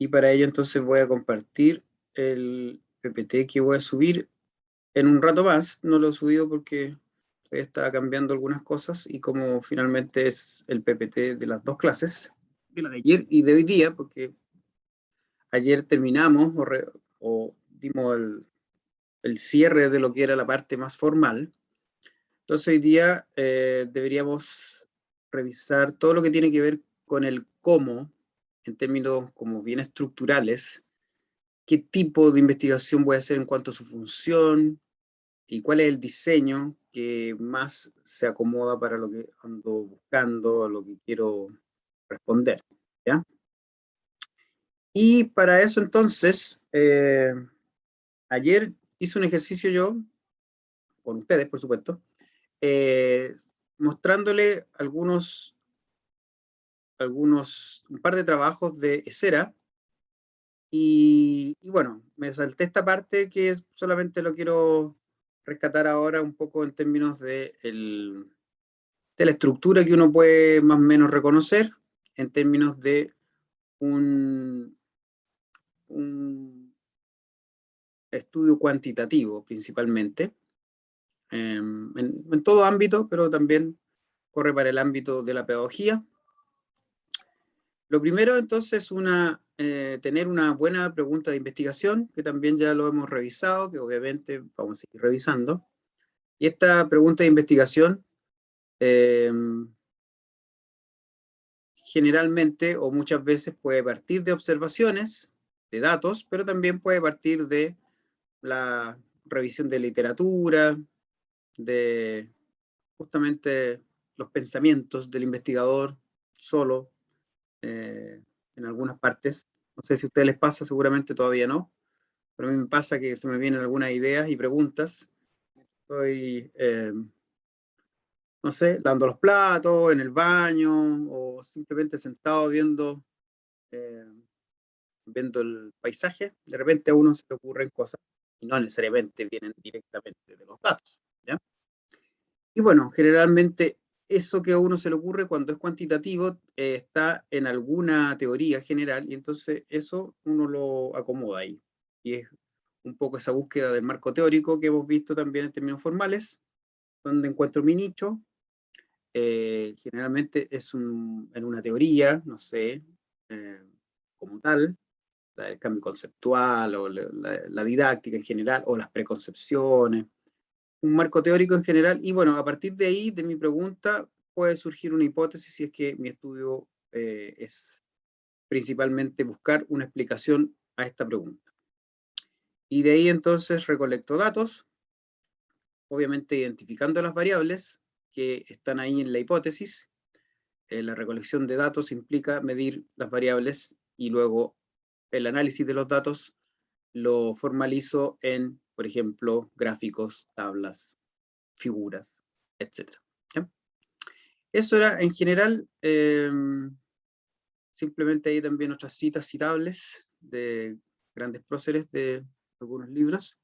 Y para ello entonces voy a compartir el PPT que voy a subir en un rato más. No lo he subido porque estaba cambiando algunas cosas y como finalmente es el PPT de las dos clases, de la de ayer y de hoy día, porque ayer terminamos o dimos el cierre de lo que era la parte más formal. Entonces hoy día deberíamos revisar todo lo que tiene que ver con el cómo, en términos como bien estructurales, qué tipo de investigación voy a hacer en cuanto a su función y cuál es el diseño que más se acomoda para lo que ando buscando, lo que quiero responder, ¿ya? Y para eso entonces, ayer hice un ejercicio yo, con ustedes por supuesto, eh, mostrándole un par de trabajos de Esera, y bueno, me salté esta parte que solamente lo quiero rescatar ahora un poco en términos de la estructura que uno puede más o menos reconocer, en términos de un estudio cuantitativo principalmente, en todo ámbito, pero también corre para el ámbito de la pedagogía. Lo primero, entonces, tener una buena pregunta de investigación, que también ya lo hemos revisado, que obviamente vamos a seguir revisando. Y esta pregunta de investigación, eh, generalmente o muchas veces puede partir de observaciones, de datos, pero también puede partir de la revisión de literatura, de justamente los pensamientos del investigador solo, eh, en algunas partes. No sé si a ustedes les pasa, seguramente todavía no, pero a mí me pasa que se me vienen algunas ideas y preguntas. Estoy, no sé, lavando los platos, en el baño, o simplemente sentado eh, viendo el paisaje. De repente a uno se le ocurren cosas y no necesariamente vienen directamente de los datos, ¿ya? Y bueno, generalmente eso que a uno se le ocurre cuando es cuantitativo está en alguna teoría general y entonces eso uno lo acomoda ahí. Y es un poco esa búsqueda del marco teórico que hemos visto también en términos formales, donde encuentro mi nicho. Generalmente es en una teoría, no sé, eh, como tal, el cambio conceptual o la didáctica en general, o las preconcepciones, un marco teórico en general, y bueno, a partir de ahí, de mi pregunta, puede surgir una hipótesis si es que mi estudio es principalmente buscar una explicación a esta pregunta. Y de ahí entonces recolecto datos, obviamente identificando las variables que están ahí en la hipótesis. La recolección de datos implica medir las variables y luego el análisis de los datos lo formalizo en, por ejemplo, gráficos, tablas, figuras, etc. ¿Ya? Eso era en general, simplemente hay también otras citas citables de grandes próceres de algunos libros.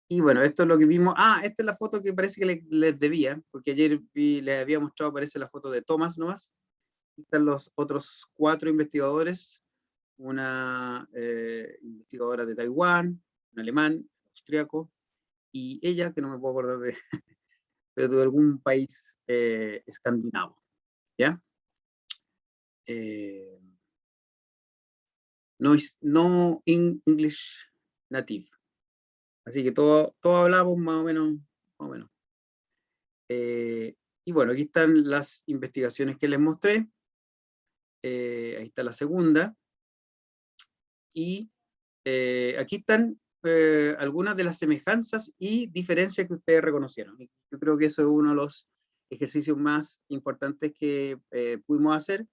Y bueno, esto es lo que vimos. Esta es la foto que parece que les debía, porque ayer les había mostrado, parece la foto de Thomas nomás. Aquí están los otros 4 investigadores, una investigadora de Taiwán, un alemán, austriaco, y ella, que no me puedo acordar pero de algún país escandinavo, ¿ya? Eh, no English native. Así que todo hablamos más o menos, más o menos. Y bueno, aquí están las investigaciones que les mostré. Ahí está la segunda. Y aquí están algunas de las semejanzas y diferencias que ustedes reconocieron. Yo creo que eso es uno de los ejercicios más importantes que pudimos hacer,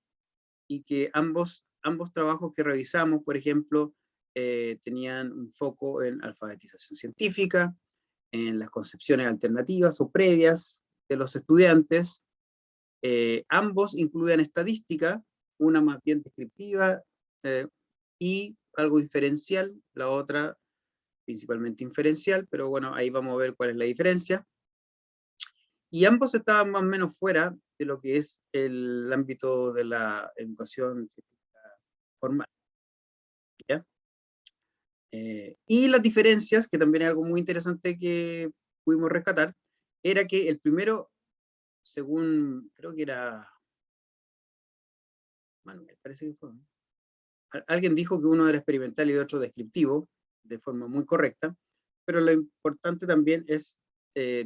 y que ambos trabajos que revisamos, por ejemplo, tenían un foco en alfabetización científica, en las concepciones alternativas o previas de los estudiantes. Ambos incluían estadística, una más bien descriptiva y algo inferencial, la otra principalmente inferencial, pero bueno, ahí vamos a ver cuál es la diferencia. Y ambos estaban más o menos fuera de lo que es el ámbito de la educación formal. ¿ya? Y las diferencias, que también es algo muy interesante que pudimos rescatar, era que el primero, según, creo que era Manuel, parece que fue, ¿no? Alguien dijo que uno era experimental y otro descriptivo, de forma muy correcta, pero lo importante también es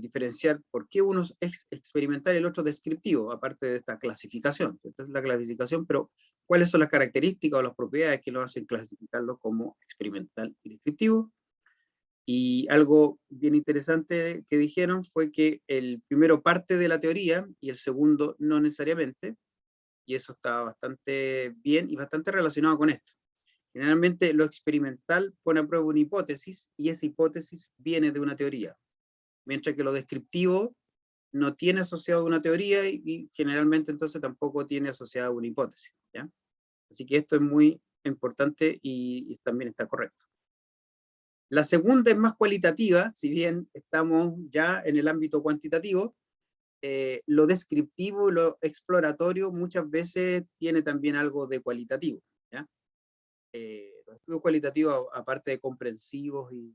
diferenciar por qué uno es experimental y el otro descriptivo, aparte de esta clasificación. Esta es la clasificación, pero cuáles son las características o las propiedades que nos hacen clasificarlo como experimental y descriptivo. Y algo bien interesante que dijeron fue que el primero parte de la teoría y el segundo no necesariamente, y eso está bastante bien y bastante relacionado con esto. Generalmente lo experimental pone a prueba una hipótesis y esa hipótesis viene de una teoría, mientras que lo descriptivo no tiene asociado una teoría y generalmente entonces tampoco tiene asociada una hipótesis, ¿ya? Así que esto es muy importante y también está correcto. La segunda es más cualitativa, si bien estamos ya en el ámbito cuantitativo, lo descriptivo y lo exploratorio muchas veces tiene también algo de cualitativo, ¿ya? Los estudios cualitativos, aparte de comprensivos y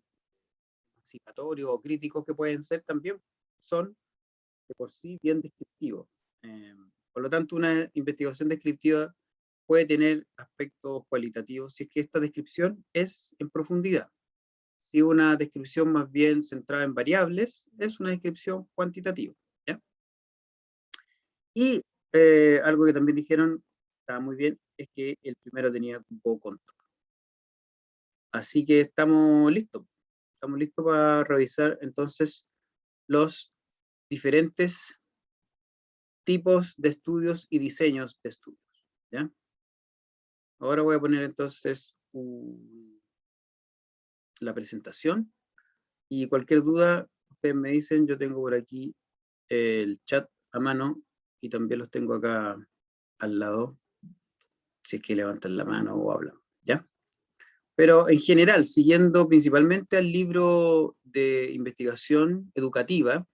emancipatorios o críticos que pueden ser, también son de por sí bien descriptivos. Por lo tanto, una investigación descriptiva puede tener aspectos cualitativos si es que esta descripción es en profundidad. Si una descripción más bien centrada en variables, es una descripción cuantitativa, ¿ya? Y algo que también dijeron, estaba muy bien, es que el primero tenía un poco control. Así que estamos listos. Estamos listos para revisar entonces los diferentes tipos de estudios y diseños de estudios, ¿ya? Ahora voy a poner entonces la presentación y cualquier duda, ustedes me dicen, yo tengo por aquí el chat a mano y también los tengo acá al lado, si es que levantan la mano o hablan, ¿ya? Pero en general, siguiendo principalmente al libro de investigación educativa,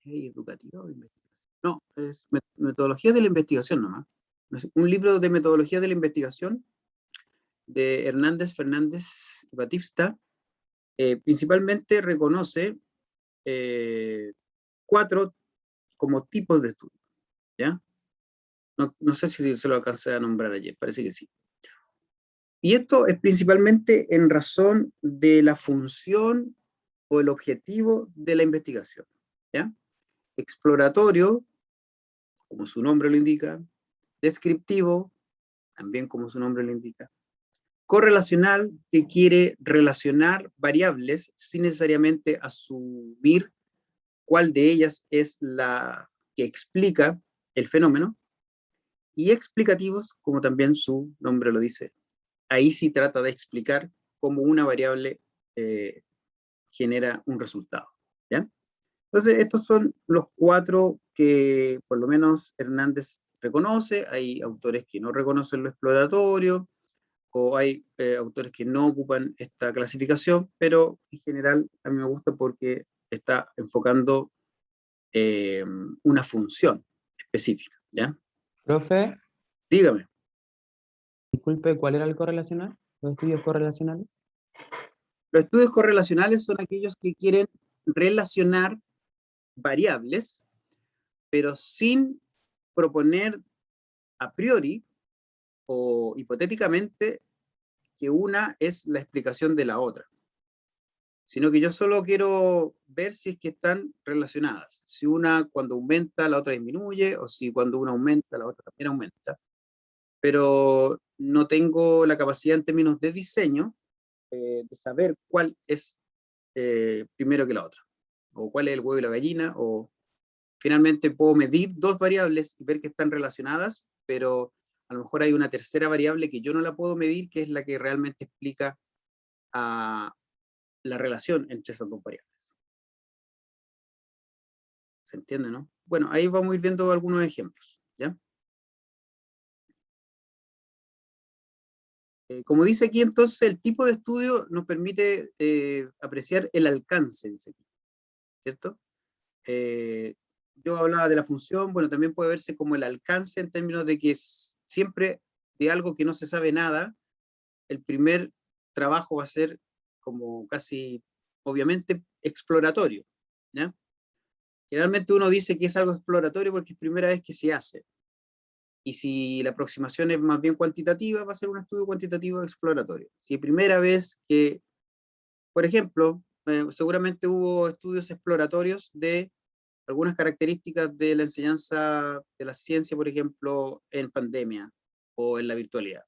¿educativa o investigación? No, es metodología de la investigación nomás. Es un libro de metodología de la investigación de Hernández, Fernández y Batista, principalmente reconoce 4 como tipos de estudio, ¿ya? No sé si se lo alcancé a nombrar ayer, parece que sí. Y esto es principalmente en razón de la función o el objetivo de la investigación, ¿ya? Exploratorio, como su nombre lo indica, descriptivo, también como su nombre lo indica, correlacional, que quiere relacionar variables sin necesariamente asumir cuál de ellas es la que explica el fenómeno, y explicativos, como también su nombre lo dice. Ahí sí trata de explicar cómo una variable genera un resultado, ¿ya? Entonces, estos son los 4 que por lo menos Hernández reconoce. Hay autores que no reconocen lo exploratorio, o hay autores que no ocupan esta clasificación, pero en general a mí me gusta porque está enfocando una función específica, ¿ya? Profe, Dígame. disculpe, ¿cuál era el correlacional? ¿Los estudios correlacionales? Los estudios correlacionales son aquellos que quieren relacionar variables, pero sin proponer a priori o hipotéticamente que una es la explicación de la otra, sino que yo solo quiero ver si es que están relacionadas. Si una cuando aumenta, la otra disminuye, o si cuando una aumenta, la otra también aumenta. Pero no tengo la capacidad en términos de diseño de saber cuál es primero que la otra, o cuál es el huevo y la gallina, o finalmente puedo medir 2 variables y ver que están relacionadas, pero a lo mejor hay una tercera variable que yo no la puedo medir, que es la que realmente explica la relación entre esas 2 variables. ¿Se entiende, no? Bueno, ahí vamos a ir viendo algunos ejemplos, ¿ya? Como dice aquí, entonces, el tipo de estudio nos permite apreciar el alcance, dice aquí, ¿cierto? Yo hablaba de la función, bueno, también puede verse como el alcance en términos de que es siempre de algo que no se sabe nada, el primer trabajo va a ser como casi, obviamente, exploratorio, ¿ya? Generalmente uno dice que es algo exploratorio porque es primera vez que se hace. Y si la aproximación es más bien cuantitativa, va a ser un estudio cuantitativo exploratorio. Si es primera vez que, por ejemplo, seguramente hubo estudios exploratorios de algunas características de la enseñanza de la ciencia, por ejemplo, en pandemia o en la virtualidad.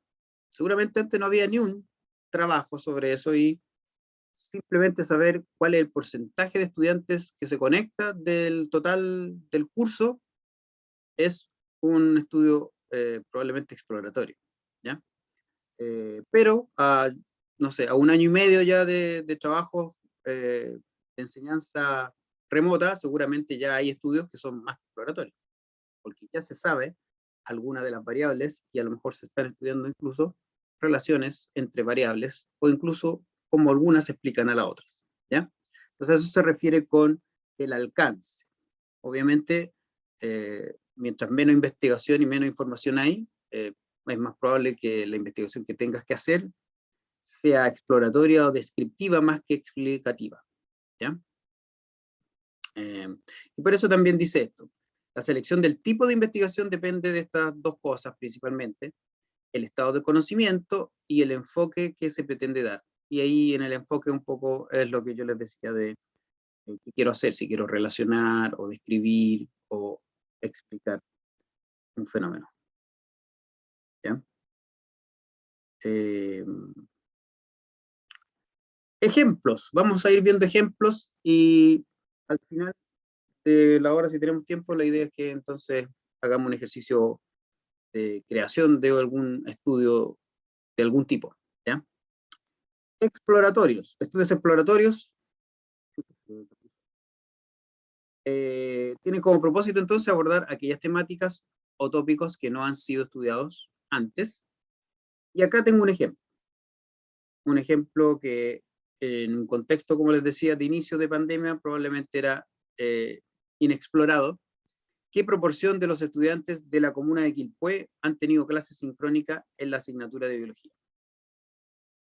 Seguramente antes no había ni un trabajo sobre eso y simplemente saber cuál es el porcentaje de estudiantes que se conecta del total del curso es un estudio probablemente exploratorio, ¿ya? Pero no sé, a un año y medio ya de trabajo de enseñanza remota, seguramente ya hay estudios que son más exploratorios, porque ya se sabe algunas de las variables y a lo mejor se están estudiando incluso relaciones entre variables o incluso cómo algunas explican a las otras, ¿ya? Entonces eso se refiere con el alcance. Obviamente, mientras menos investigación y menos información hay, es más probable que la investigación que tengas que hacer sea exploratoria o descriptiva más que explicativa, ¿ya? Y por eso también dice esto. La selección del tipo de investigación depende de estas dos cosas principalmente, el estado de conocimiento y el enfoque que se pretende dar. Y ahí en el enfoque un poco es lo que yo les decía de qué quiero hacer, si quiero relacionar o describir o explicar un fenómeno. ¿Ya? Eh, ejemplos, vamos a ir viendo ejemplos y al final de la hora, si tenemos tiempo, la idea es que entonces hagamos un ejercicio de creación de algún estudio de algún tipo. ¿Ya? Exploratorios, estudios exploratorios tienen como propósito entonces abordar aquellas temáticas o tópicos que no han sido estudiados antes. Y acá tengo un ejemplo que en un contexto, como les decía, de inicio de pandemia, probablemente era inexplorado. ¿Qué proporción de los estudiantes de la comuna de Quilpué han tenido clases sincrónicas en la asignatura de biología?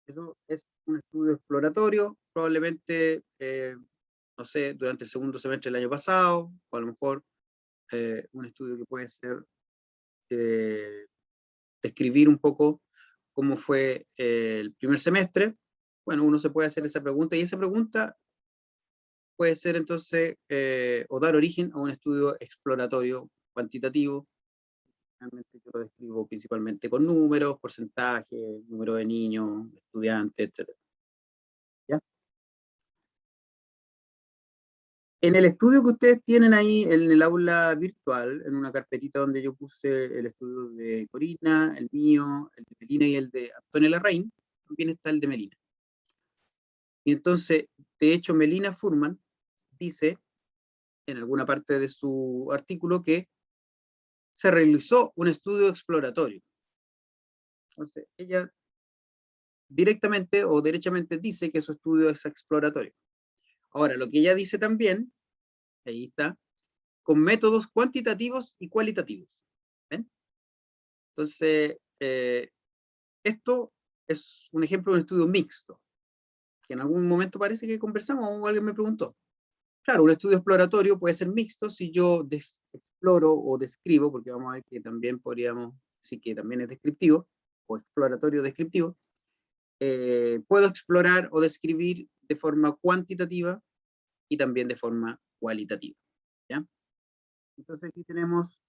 Eso es un estudio exploratorio, probablemente, no sé, durante el segundo semestre del año pasado, o a lo mejor un estudio que puede ser describir un poco cómo fue el primer semestre. Bueno, uno se puede hacer esa pregunta y esa pregunta puede ser entonces o dar origen a un estudio exploratorio cuantitativo. Realmente yo lo describo principalmente con números, porcentajes, número de niños, estudiantes, etc. ¿Ya? En el estudio que ustedes tienen ahí en el aula virtual, en una carpetita donde yo puse el estudio de Corina, el mío, el de Melina y el de Antonio Larraín, también está el de Melina. Y entonces, de hecho, Melina Furman dice en alguna parte de su artículo que se realizó un estudio exploratorio. Entonces, ella directamente o derechamente dice que su estudio es exploratorio. Ahora, lo que ella dice también, ahí está, con métodos cuantitativos y cualitativos. ¿Ven? Entonces, esto es un ejemplo de un estudio mixto, que en algún momento parece que conversamos o alguien me preguntó. Claro, un estudio exploratorio puede ser mixto si yo exploro o describo, porque vamos a ver que también podríamos decir que también es descriptivo, o exploratorio descriptivo. Puedo explorar o describir de forma cuantitativa y también de forma cualitativa. ¿Ya? Entonces aquí tenemos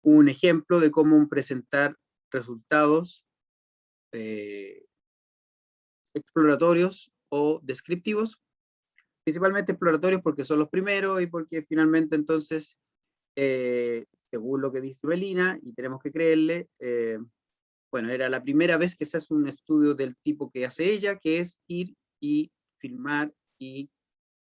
un ejemplo de cómo presentar resultados exploratorios o descriptivos, principalmente exploratorios porque son los primeros y porque finalmente entonces, según lo que dice Melina, y tenemos que creerle, bueno, era la primera vez que se hace un estudio del tipo que hace ella, que es ir y filmar y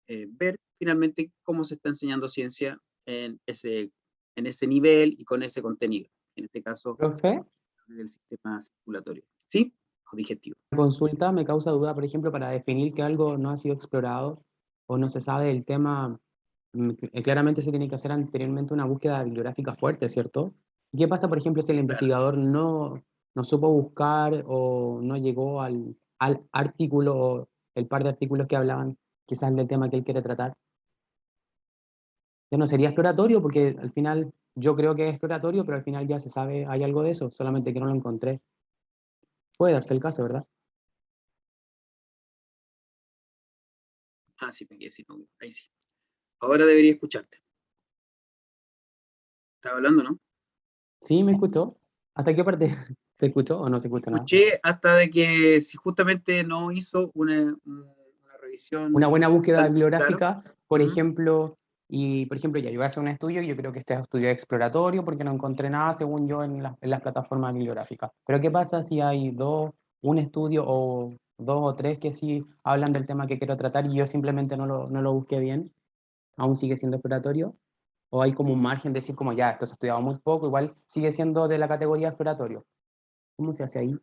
ver finalmente cómo se está enseñando ciencia en ese nivel y con ese contenido, en este caso, Profe, del sistema circulatorio. ¿Sí? O digestivo. la consulta me causa duda, por ejemplo, para definir que algo no ha sido explorado o no se sabe del tema, claramente se tiene que hacer anteriormente una búsqueda bibliográfica fuerte, ¿cierto? ¿Y qué pasa, por ejemplo, si el Claro. investigador no no supo buscar o no llegó al artículo o el par de artículos que hablaban quizás del tema que él quiere tratar. Ya no sería exploratorio porque al final yo creo que es exploratorio, pero al final ya se sabe, hay algo de eso, solamente que no lo encontré. Puede darse el caso, ¿verdad? Ah, sí, me quedé sin audio. Ahí sí. Ahora debería escucharte. Estaba hablando, ¿no? Sí, me escuchó. ¿Hasta qué parte? ¿Se escuchó o no se escucha nada? Escuché hasta de que si justamente no hizo una Una revisión, buena búsqueda claro. bibliográfica, por Ujú. ejemplo, y por ejemplo, ya yo voy a hacer un estudio, y yo creo que este es un estudio exploratorio porque no encontré nada, según yo, en las plataformas bibliográficas. Pero ¿qué pasa si hay un estudio o dos o tres que sí hablan del tema que quiero tratar y yo simplemente no lo busqué bien? ¿Aún sigue siendo exploratorio? ¿O hay como un margen de decir como ya, esto se ha estudiado muy poco, igual sigue siendo de la categoría exploratorio? ¿Cómo se hace ahí?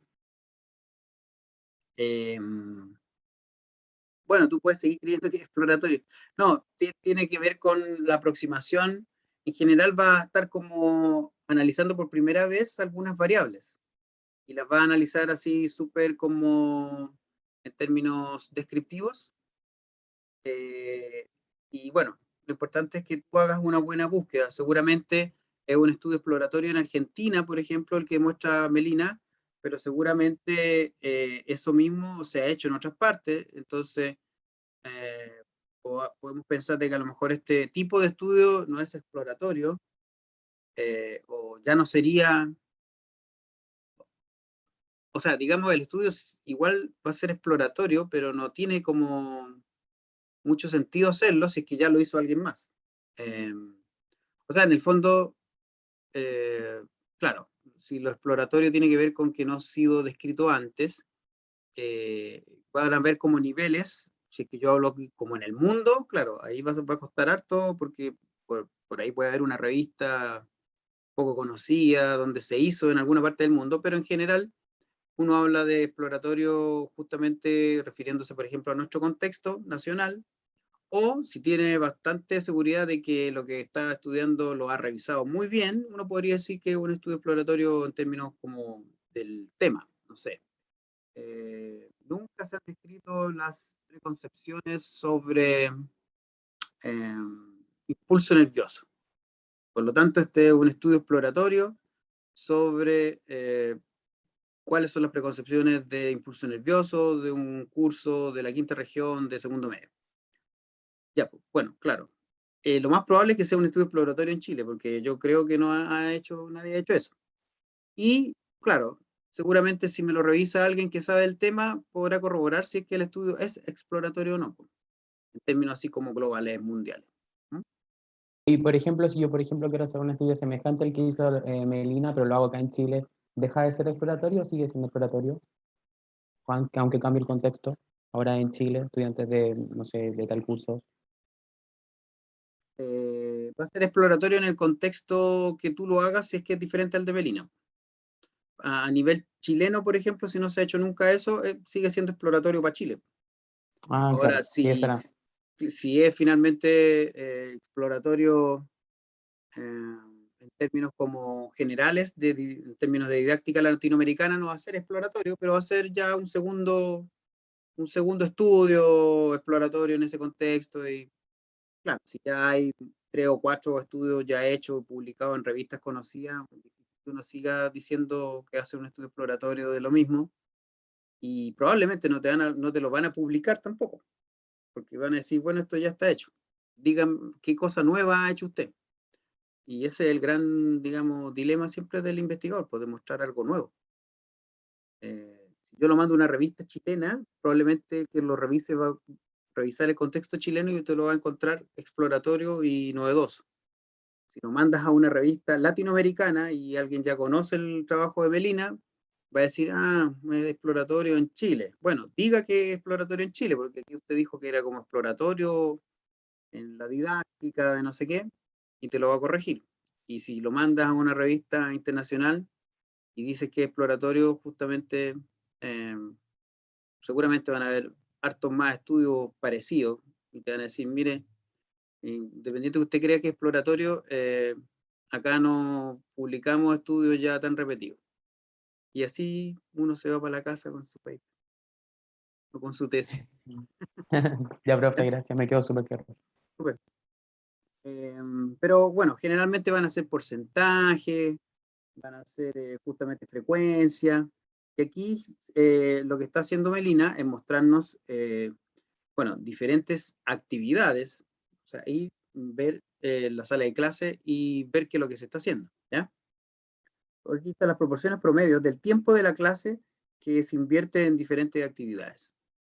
Em, bueno, tú puedes seguir creyendo que es exploratorio. No, tiene que ver con la aproximación. En general va a estar como analizando por primera vez algunas variables y las va a analizar así súper como en términos descriptivos. eh, y bueno, lo importante es que tú hagas una buena búsqueda. Seguramente es un estudio exploratorio en Argentina, por ejemplo, el que muestra Melina, pero seguramente eso mismo se ha hecho en otras partes. Entonces, eh, podemos pensar de que a lo mejor este tipo de estudio no es exploratorio, o ya no sería, o sea, digamos, el estudio igual va a ser exploratorio, pero no tiene como mucho sentido hacerlo si es que ya lo hizo alguien más. Eh, o sea, en el fondo, eh, claro, si lo exploratorio tiene que ver con que no ha sido descrito antes, eh, van a ver como niveles, si es que yo hablo como en el mundo, claro, ahí va a costar harto porque por ahí puede haber una revista poco conocida, donde se hizo en alguna parte del mundo, pero en general uno habla de exploratorio justamente refiriéndose, por ejemplo, a nuestro contexto nacional, o si tiene bastante seguridad de que lo que está estudiando lo ha revisado muy bien, uno podría decir que es un estudio exploratorio en términos como del tema, no sé. Nunca se han descrito las preconcepciones sobre eh, impulso nervioso. Por lo tanto, este es un estudio exploratorio sobre cuáles son las preconcepciones de impulso nervioso de un curso de la quinta región de segundo medio. Ya, pues, bueno, claro. Lo más probable es que sea un estudio exploratorio en Chile, porque yo creo que no nadie ha hecho eso. Y, claro, seguramente si me lo revisa alguien que sabe el tema, podrá corroborar si es que el estudio es exploratorio o no, pues, en términos así como globales, mundiales. ¿Mm? Y por ejemplo, si yo, por ejemplo, quiero hacer un estudio semejante al que hizo Melina, pero lo hago acá en Chile, ¿deja de ser exploratorio o sigue siendo exploratorio? Aunque cambie el contexto. Ahora en Chile, estudiantes de, no sé, de tal curso. Va a ser exploratorio en el contexto que tú lo hagas si es que es diferente al de Melina. A nivel chileno, por ejemplo, si no se ha hecho nunca eso, sigue siendo exploratorio para Chile. Ah, Ahora, claro, sí, esa era. si es finalmente exploratorio en términos como generales, en términos de didáctica latinoamericana, no va a ser exploratorio, pero va a ser ya un segundo estudio exploratorio en ese contexto. Y claro, si ya hay 3 o 4 estudios ya hechos, publicados en revistas conocidas, es difícil que uno siga diciendo que hace un estudio exploratorio de lo mismo, y probablemente no te lo van a publicar tampoco, porque van a decir, bueno, esto ya está hecho. Digan qué cosa nueva ha hecho usted. Y ese es el gran, digamos, dilema siempre del investigador, pues demostrar algo nuevo. Si yo lo mando a una revista chilena, probablemente que lo revise va a revisar el contexto chileno y usted lo va a encontrar exploratorio y novedoso. Si lo mandas a una revista latinoamericana y alguien ya conoce el trabajo de Melina, va a decir, ah, es exploratorio en Chile. Bueno, diga que es exploratorio en Chile, porque aquí usted dijo que era como exploratorio en la didáctica de no sé qué, y te lo va a corregir. Y si lo mandas a una revista internacional y dices que es exploratorio, justamente, eh, seguramente van a haber hartos más estudios parecidos y te van a decir, mire, independiente que usted crea que es exploratorio, acá no publicamos estudios ya tan repetidos. Y así uno se va para la casa con su paper o con su tesis. Ya, profe, ¿Ya? gracias, me quedo súper claro. Súper. Pero bueno, generalmente van a ser porcentaje, van a ser justamente frecuencia. Y aquí lo que está haciendo Melina es mostrarnos, bueno, diferentes actividades, o sea, y ver la sala de clase y ver qué es lo que se está haciendo, ¿ya? Aquí están las proporciones promedios del tiempo de la clase que se invierte en diferentes actividades.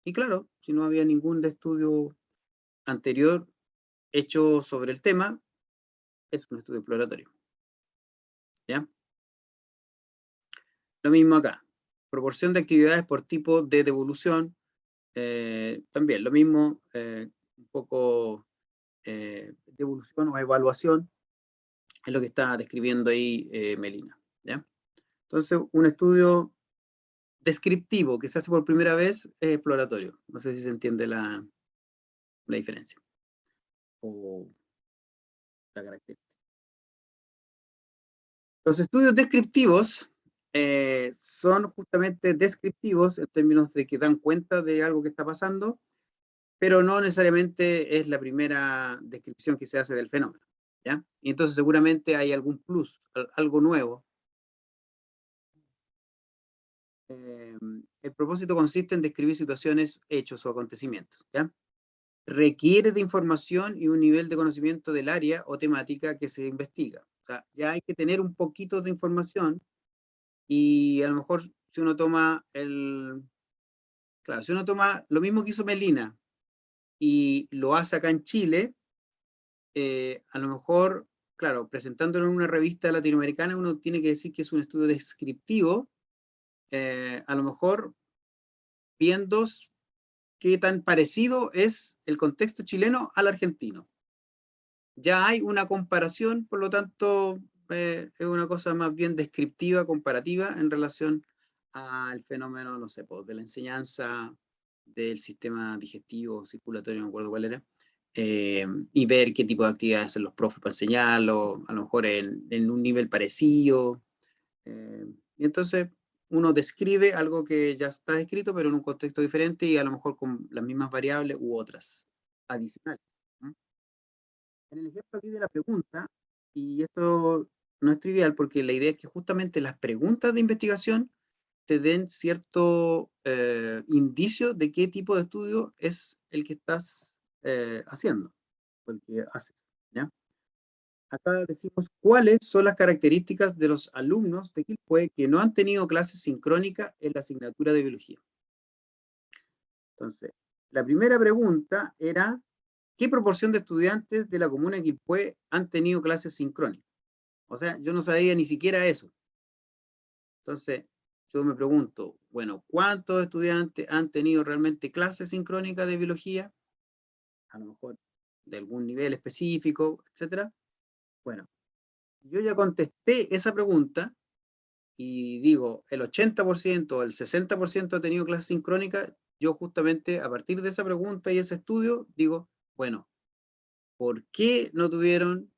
Y claro, si no había ningún estudio anterior hecho sobre el tema, es un estudio exploratorio, ¿ya? Lo mismo acá, proporción de actividades por tipo de devolución, también lo mismo, un poco devolución o evaluación, es lo que está describiendo ahí Melina, ¿ya? Entonces, un estudio descriptivo que se hace por primera vez es exploratorio. No sé si se entiende la diferencia o la característica. Los estudios descriptivos son justamente descriptivos en términos de que dan cuenta de algo que está pasando, pero no necesariamente es la primera descripción que se hace del fenómeno, ¿ya? Y entonces seguramente hay algún plus, algo nuevo. El propósito consiste en describir situaciones, hechos o acontecimientos, ¿ya? Requiere de información y un nivel de conocimiento del área o temática que se investiga. O sea, ya hay que tener un poquito de información y a lo mejor si uno toma claro, si uno toma lo mismo que hizo Melina y lo hace acá en Chile, a lo mejor, claro, presentándolo en una revista latinoamericana, uno tiene que decir que es un estudio descriptivo, a lo mejor viendo qué tan parecido es el contexto chileno al argentino. Ya hay una comparación, por lo tanto, es una cosa más bien descriptiva, comparativa, en relación al fenómeno, no sé, pues, de la enseñanza del sistema digestivo, circulatorio, no me acuerdo cuál era, y ver qué tipo de actividades hacen los profes para enseñarlo, a lo mejor en un nivel parecido. Y entonces uno describe algo que ya está descrito, pero en un contexto diferente y a lo mejor con las mismas variables u otras adicionales. ¿No? En el ejemplo aquí de la pregunta, y esto no es trivial porque la idea es que justamente las preguntas de investigación te den cierto indicio de qué tipo de estudio es el que estás haciendo, o el que haces, ¿ya? Acá decimos cuáles son las características de los alumnos de Quilpué que no han tenido clase sincrónica en la asignatura de biología. Entonces, la primera pregunta era, ¿qué proporción de estudiantes de la comuna de Quilpué han tenido clases sincrónicas? O sea, yo no sabía ni siquiera eso. Entonces, yo me pregunto, bueno, ¿cuántos estudiantes han tenido realmente clases sincrónicas de biología? A lo mejor de algún nivel específico, etcétera. Bueno, yo ya contesté esa pregunta y digo, el 80% o el 60% ha tenido clases sincrónicas. Yo justamente a partir de esa pregunta y ese estudio digo, bueno, ¿por qué no tuvieron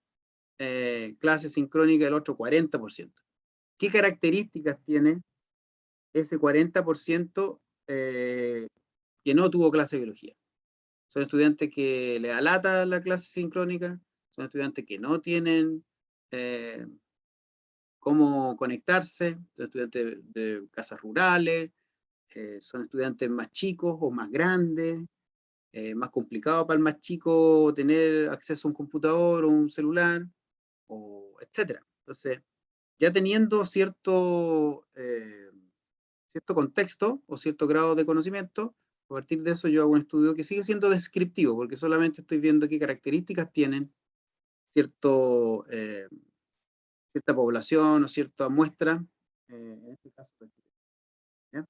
clases sincrónicas el otro 40%? ¿Qué características tiene ese 40% que no tuvo clase de biología? Son estudiantes que le da lata la clase sincrónica, son estudiantes que no tienen eh, cómo conectarse, son estudiantes de casas rurales, son estudiantes más chicos o más grandes, más complicado para el más chico tener acceso a un computador o un celular, o etcétera. Entonces, ya teniendo cierto contexto o cierto grado de conocimiento, a partir de eso yo hago un estudio que sigue siendo descriptivo, porque solamente estoy viendo qué características tienen cierto, cierta población o cierta muestra, en este caso. ¿Ya?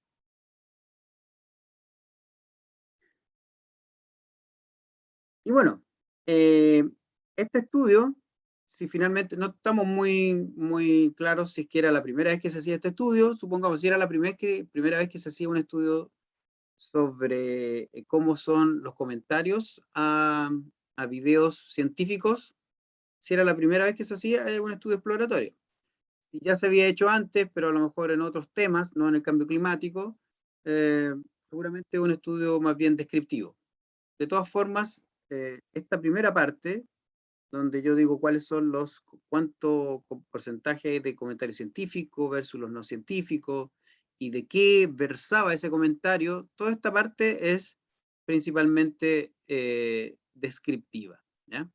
Y bueno, este estudio, si finalmente no estamos muy claros si es que era la primera vez que se hacía este estudio, supongamos si era la primera vez que se hacía un estudio sobre cómo son los comentarios a videos científicos, si era la primera vez que se hacía un estudio exploratorio. si ya se había hecho antes, pero a lo mejor en otros temas, no en el cambio climático, seguramente un estudio más bien descriptivo. De todas formas, esta primera parte, donde yo digo cuáles son cuánto porcentaje hay de comentarios científicos versus los no científicos, y de qué versaba ese comentario, toda esta parte es principalmente descriptiva, ¿ya?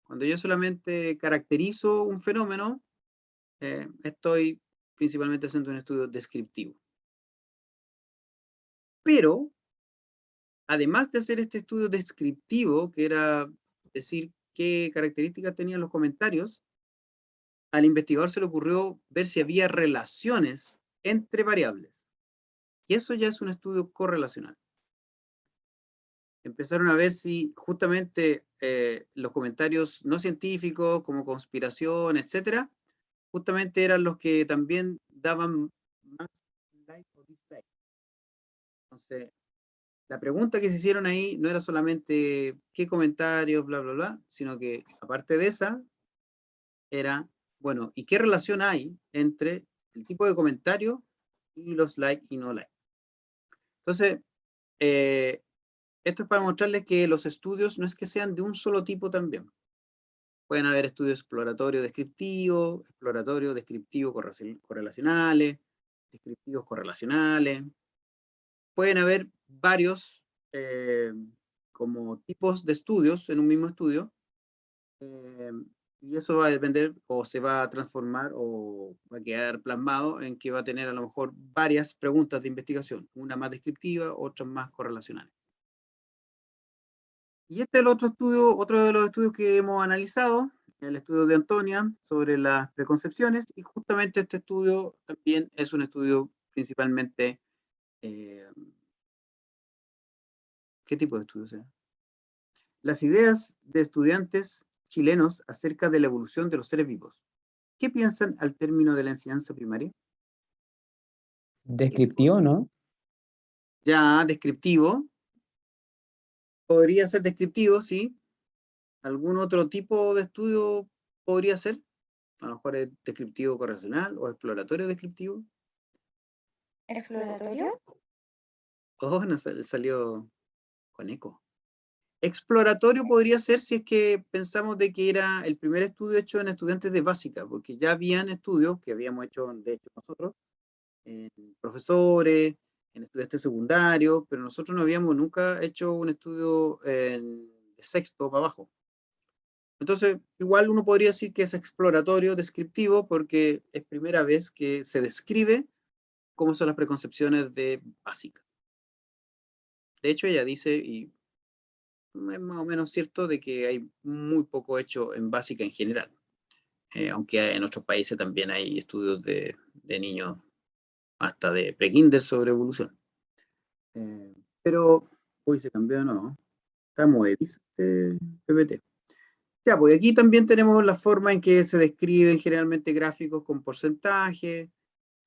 Cuando yo solamente caracterizo un fenómeno, estoy principalmente haciendo un estudio descriptivo. Pero, además de hacer este estudio descriptivo, que era decir qué características tenían los comentarios, al investigador se le ocurrió ver si había relaciones entre variables. Y eso ya es un estudio correlacional. Empezaron a ver si justamente los comentarios no científicos, como conspiración, etcétera, justamente eran los que también daban más like o dislike. Entonces, la pregunta que se hicieron ahí no era solamente qué comentarios, bla, bla, bla, sino que aparte de esa, era, bueno, ¿y qué relación hay entre el tipo de comentario y los like y no like? Entonces, esto es para mostrarles que los estudios no es que sean de un solo tipo también. Pueden haber estudios exploratorio descriptivo correlacionales, descriptivos correlacionales. Pueden haber varios como tipos de estudios en un mismo estudio, y eso va a depender o se va a transformar o va a quedar plasmado en que va a tener a lo mejor varias preguntas de investigación, una más descriptiva, otras más correlacionales. Y este es el otro estudio, otro de los estudios que hemos analizado, el estudio de Antonia sobre las preconcepciones, y justamente este estudio también es un estudio principalmente, ¿qué tipo de estudio sea? Las ideas de estudiantes chilenos acerca de la evolución de los seres vivos. ¿Qué piensan al término de la enseñanza primaria? Descriptivo, ¿no? Ya descriptivo, podría ser descriptivo, sí. ¿Algún otro tipo de estudio podría ser? A lo mejor es descriptivo correlacional o exploratorio descriptivo. ¿Exploratorio? Oh, no salió con eco. Exploratorio podría ser si es que pensamos de que era el primer estudio hecho en estudiantes de básica, porque ya habían estudios que habíamos hecho, de hecho, nosotros, en profesores, en estudiantes secundarios, pero nosotros no habíamos nunca hecho un estudio de sexto para abajo. Entonces, igual uno podría decir que es exploratorio, descriptivo, porque es primera vez que se describe cómo son las preconcepciones de básica. De hecho, ella dice, y es más o menos cierto, de que hay muy poco hecho en básica en general. Aunque en otros países también hay estudios de niños hasta de pre-kinder sobre evolución. Pero hoy se cambió, ¿no? Estamos dice PPT. Ya, pues aquí también tenemos la forma en que se describen generalmente gráficos con porcentaje.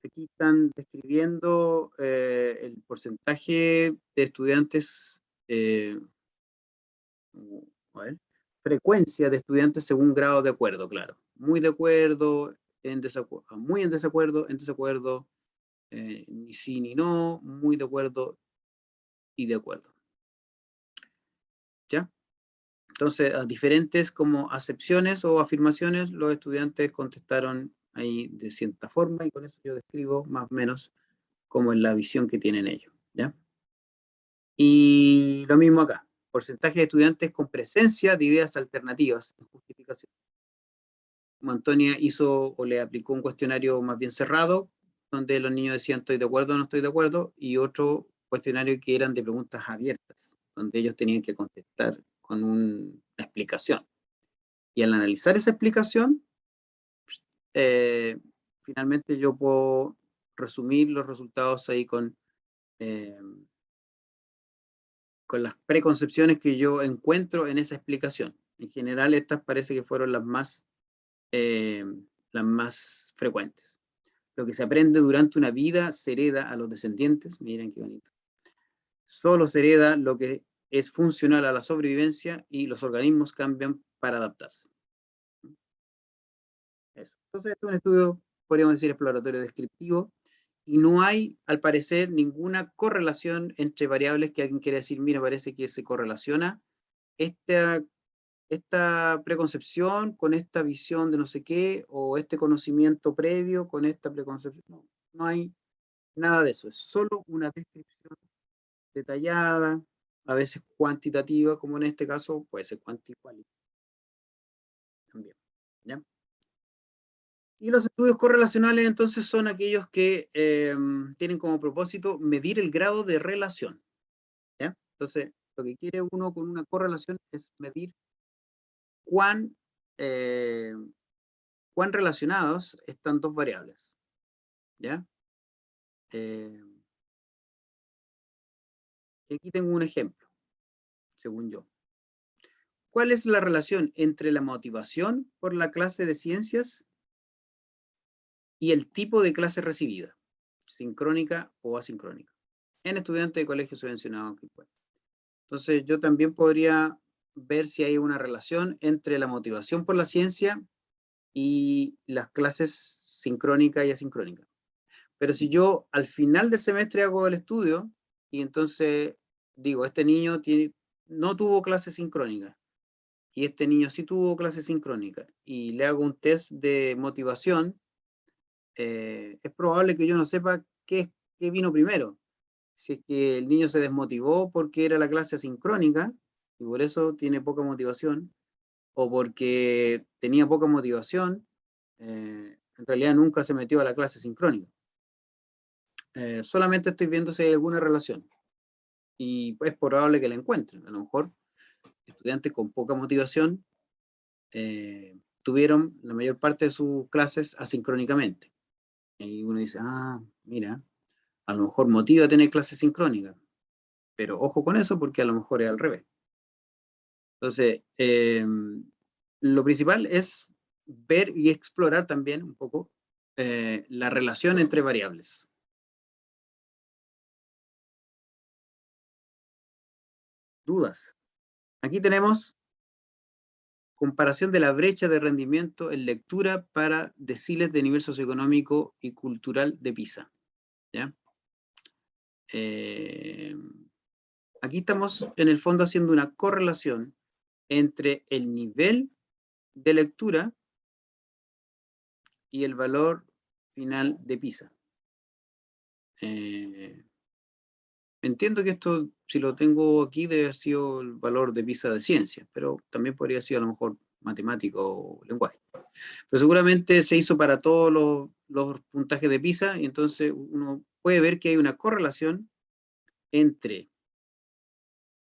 Aquí están describiendo el porcentaje de estudiantes, a ver, frecuencia de estudiantes según grado de acuerdo, claro. Muy de acuerdo, muy en desacuerdo, ni sí ni no, muy de acuerdo y de acuerdo. ¿Ya? Entonces, a diferentes como acepciones o afirmaciones, los estudiantes contestaron ahí de cierta forma, y con eso yo describo más o menos como en la visión que tienen ellos, ¿ya? Y lo mismo acá, porcentaje de estudiantes con presencia de ideas alternativas en justificación. Como Antonia hizo o le aplicó un cuestionario más bien cerrado, donde los niños decían estoy de acuerdo o no estoy de acuerdo, y otro cuestionario que eran de preguntas abiertas, donde ellos tenían que contestar con una explicación. Y al analizar esa explicación, finalmente yo puedo resumir los resultados ahí con las preconcepciones que yo encuentro en esa explicación. En general, estas parece que fueron las más frecuentes. Lo que se aprende durante una vida se hereda a los descendientes. Miren qué bonito. Solo se hereda lo que es funcional a la sobrevivencia y los organismos cambian para adaptarse. Eso. Entonces, este es un estudio podríamos decir exploratorio descriptivo, y no hay, al parecer, ninguna correlación entre variables que alguien quiere decir, mira, parece que se correlaciona esta preconcepción con esta visión de no sé qué, o este conocimiento previo con esta preconcepción. No, no hay nada de eso, es solo una descripción detallada, a veces cuantitativa, como en este caso, puede ser cuantitativa también, ¿ya? Y los estudios correlacionales entonces son aquellos que tienen como propósito medir el grado de relación, ¿ya? Entonces, lo que quiere uno con una correlación es medir cuán, eh, cuán relacionados están dos variables, ¿ya? Eh, y aquí tengo un ejemplo, según yo. ¿Cuál es la relación entre la motivación por la clase de ciencias y el tipo de clase recibida, sincrónica o asincrónica, en estudiantes de colegio subvencionado? Entonces, yo también podría ver si hay una relación entre la motivación por la ciencia y las clases sincrónica y asincrónica. Pero si yo al final del semestre hago el estudio y entonces digo, este niño no tuvo clase sincrónica y este niño sí tuvo clase sincrónica y le hago un test de motivación, es probable que yo no sepa qué vino primero. Si es que el niño se desmotivó porque era la clase asincrónica y por eso tiene poca motivación, o porque tenía poca motivación, en realidad nunca se metió a la clase sincrónica. Solamente estoy viendo si hay alguna relación y es probable que la encuentren. A lo mejor estudiantes con poca motivación tuvieron la mayor parte de sus clases asincrónicamente. Y uno dice, ah, mira, a lo mejor motiva a tener clases sincrónicas, pero ojo con eso porque a lo mejor es al revés. Entonces, lo principal es ver y explorar también un poco la relación entre variables. ¿Dudas? Aquí tenemos comparación de la brecha de rendimiento en lectura para deciles de nivel socioeconómico y cultural de PISA, ¿ya? Aquí estamos en el fondo haciendo una correlación entre el nivel de lectura y el valor final de PISA. Entiendo que esto, si lo tengo aquí, debe haber sido el valor de PISA de ciencia, pero también podría haber sido a lo mejor matemático o lenguaje. Pero seguramente se hizo para todos los puntajes de PISA y entonces uno puede ver que hay una correlación entre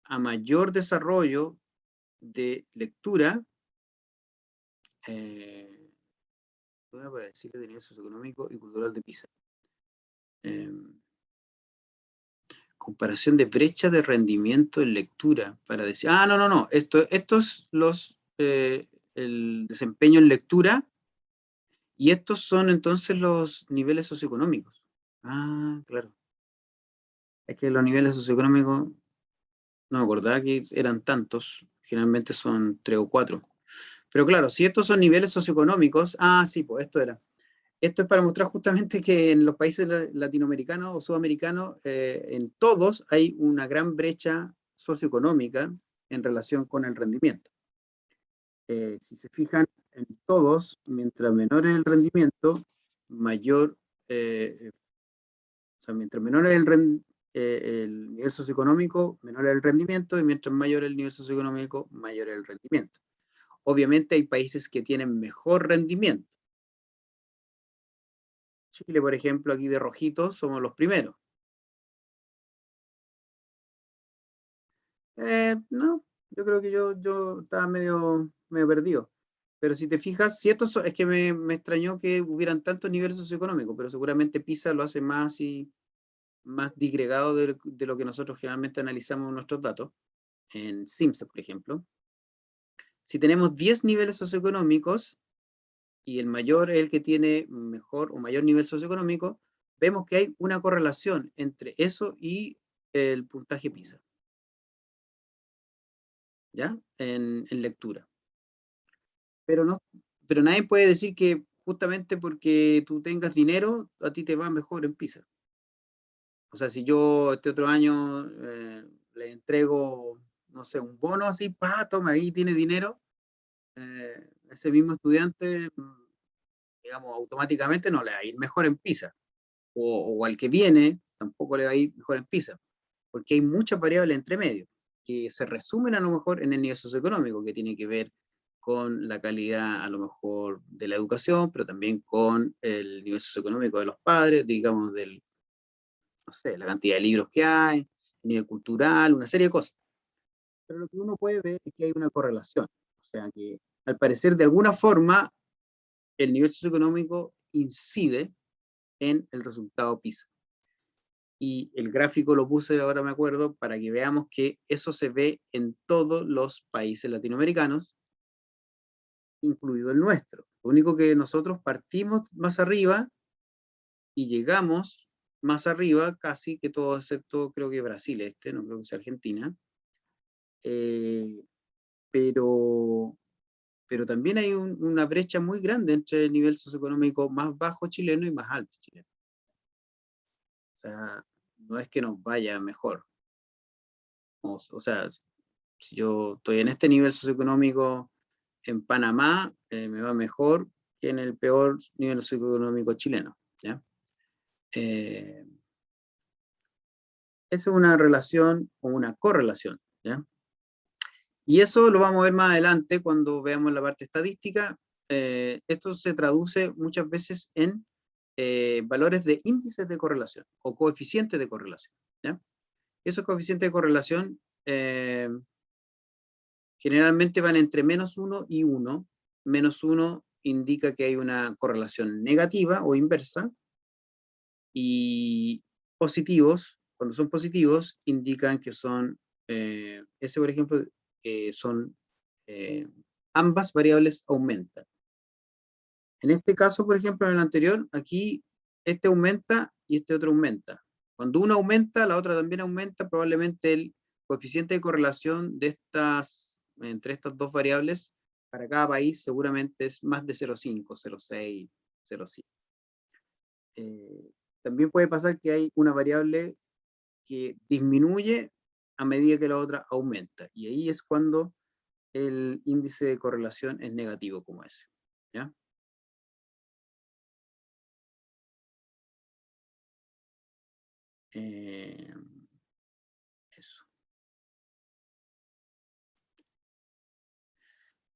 a mayor desarrollo de lectura, para decirle de nivel socioeconómico y cultural de PISA. Comparación de brecha de rendimiento en lectura para decir, no, estos el desempeño en lectura y estos son entonces los niveles socioeconómicos. Ah, claro. Es que los niveles socioeconómicos, no me acordaba que eran tantos, generalmente son 3 o 4. Pero claro, si estos son niveles socioeconómicos, sí, pues esto era. Esto es para mostrar justamente que en los países latinoamericanos o sudamericanos, en todos hay una gran brecha socioeconómica en relación con el rendimiento. Si se fijan, en todos, mientras menor es el rendimiento, mayor, o sea, mientras menor es el nivel socioeconómico, menor es el rendimiento, y mientras mayor es el nivel socioeconómico, mayor es el rendimiento. Obviamente hay países que tienen mejor rendimiento. Chile, por ejemplo, aquí de rojito, somos los primeros. No, yo creo que yo estaba medio perdido. Pero si te fijas, si es que me extrañó que hubieran tantos niveles socioeconómicos, pero seguramente PISA lo hace más disgregado de lo que nosotros generalmente analizamos nuestros datos, en CIMSS, por ejemplo. Si tenemos 10 niveles socioeconómicos y el mayor es el que tiene mejor o mayor nivel socioeconómico, vemos que hay una correlación entre eso y el puntaje PISA, ¿ya? En lectura. Pero nadie puede decir que justamente porque tú tengas dinero, a ti te va mejor en PISA. O sea, si yo este otro año le entrego, no sé, un bono así, toma, ahí tiene dinero, ese mismo estudiante, digamos, automáticamente no le va a ir mejor en PISA. O al que viene, tampoco le va a ir mejor en PISA, porque hay muchas variables entre medio, que se resumen a lo mejor en el nivel socioeconómico, que tiene que ver con la calidad a lo mejor de la educación, pero también con el nivel socioeconómico de los padres, digamos, no sé, la cantidad de libros que hay, el nivel cultural, una serie de cosas. Pero lo que uno puede ver es que hay una correlación, o sea que al parecer de alguna forma el nivel socioeconómico incide en el resultado PISA. Y el gráfico lo puse, ahora me acuerdo, para que veamos que eso se ve en todos los países latinoamericanos, incluido el nuestro. Lo único que nosotros partimos más arriba y llegamos más arriba, casi que todo, excepto creo que Brasil, no creo que sea Argentina, eh, pero, pero también hay una brecha muy grande entre el nivel socioeconómico más bajo chileno y más alto chileno. O sea, no es que nos vaya mejor. O sea, si yo estoy en este nivel socioeconómico en Panamá, me va mejor que en el peor nivel socioeconómico chileno, ¿ya? Eso es una relación o una correlación, ¿ya? Y eso lo vamos a ver más adelante cuando veamos la parte estadística. Esto se traduce muchas veces en valores de índices de correlación o coeficientes de correlación, ¿ya? Esos coeficientes de correlación generalmente van entre -1 y 1. -1 indica que hay una correlación negativa o inversa, y positivos, cuando son positivos, indican que son, ese por ejemplo, son ambas variables aumentan. En este caso, por ejemplo, en el anterior, aquí este aumenta y este otro aumenta. Cuando uno aumenta, la otra también aumenta, probablemente el coeficiente de correlación de entre estas dos variables para cada país seguramente es más de 0,5, 0,6, 0,7. También puede pasar que hay una variable que disminuye a medida que la otra aumenta, y ahí es cuando el índice de correlación es negativo como ese, ¿ya? Eso.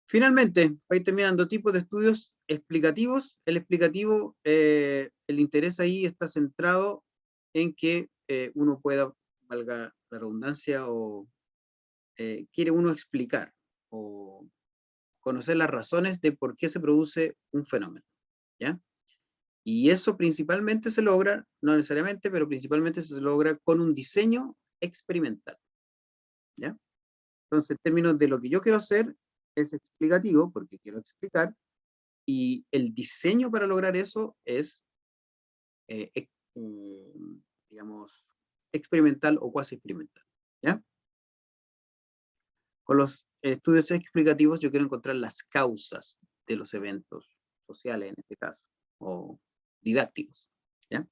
Finalmente, para ir terminando, tipos de estudios explicativos. El explicativo, el interés ahí está centrado en que uno pueda, valga la redundancia, o quiere uno explicar o conocer las razones de por qué se produce un fenómeno, ¿ya? Y eso principalmente se logra, no necesariamente, pero principalmente se logra con un diseño experimental, ¿ya? Entonces, en términos de lo que yo quiero hacer, es explicativo, porque quiero explicar, y el diseño para lograr eso es, eh, eh, digamos, experimental o cuasi experimental, ¿ya? Con los estudios explicativos yo quiero encontrar las causas de los eventos sociales, en este caso, o didácticos, ¿ya?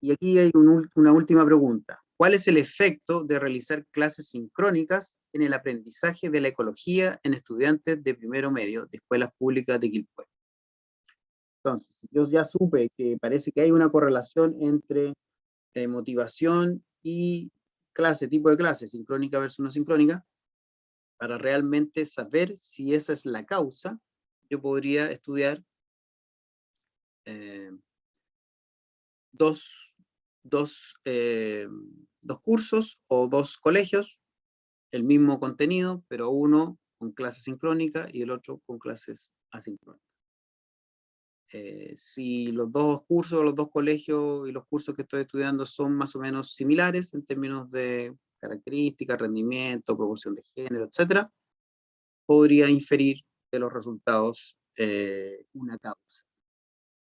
Y aquí hay una última pregunta. ¿Cuál es el efecto de realizar clases sincrónicas en el aprendizaje de la ecología en estudiantes de primero medio de escuelas públicas de Quilpué? Entonces, yo ya supe que parece que hay una correlación entre motivación y clase, tipo de clase, sincrónica versus no sincrónica. Para realmente saber si esa es la causa, yo podría estudiar eh, dos, dos cursos o dos colegios, el mismo contenido, pero uno con clases sincrónicas y el otro con clases asincrónicas. Si los dos cursos, los dos colegios y los cursos que estoy estudiando son más o menos similares en términos de características, rendimiento, proporción de género, etcétera, podría inferir de los resultados una causa,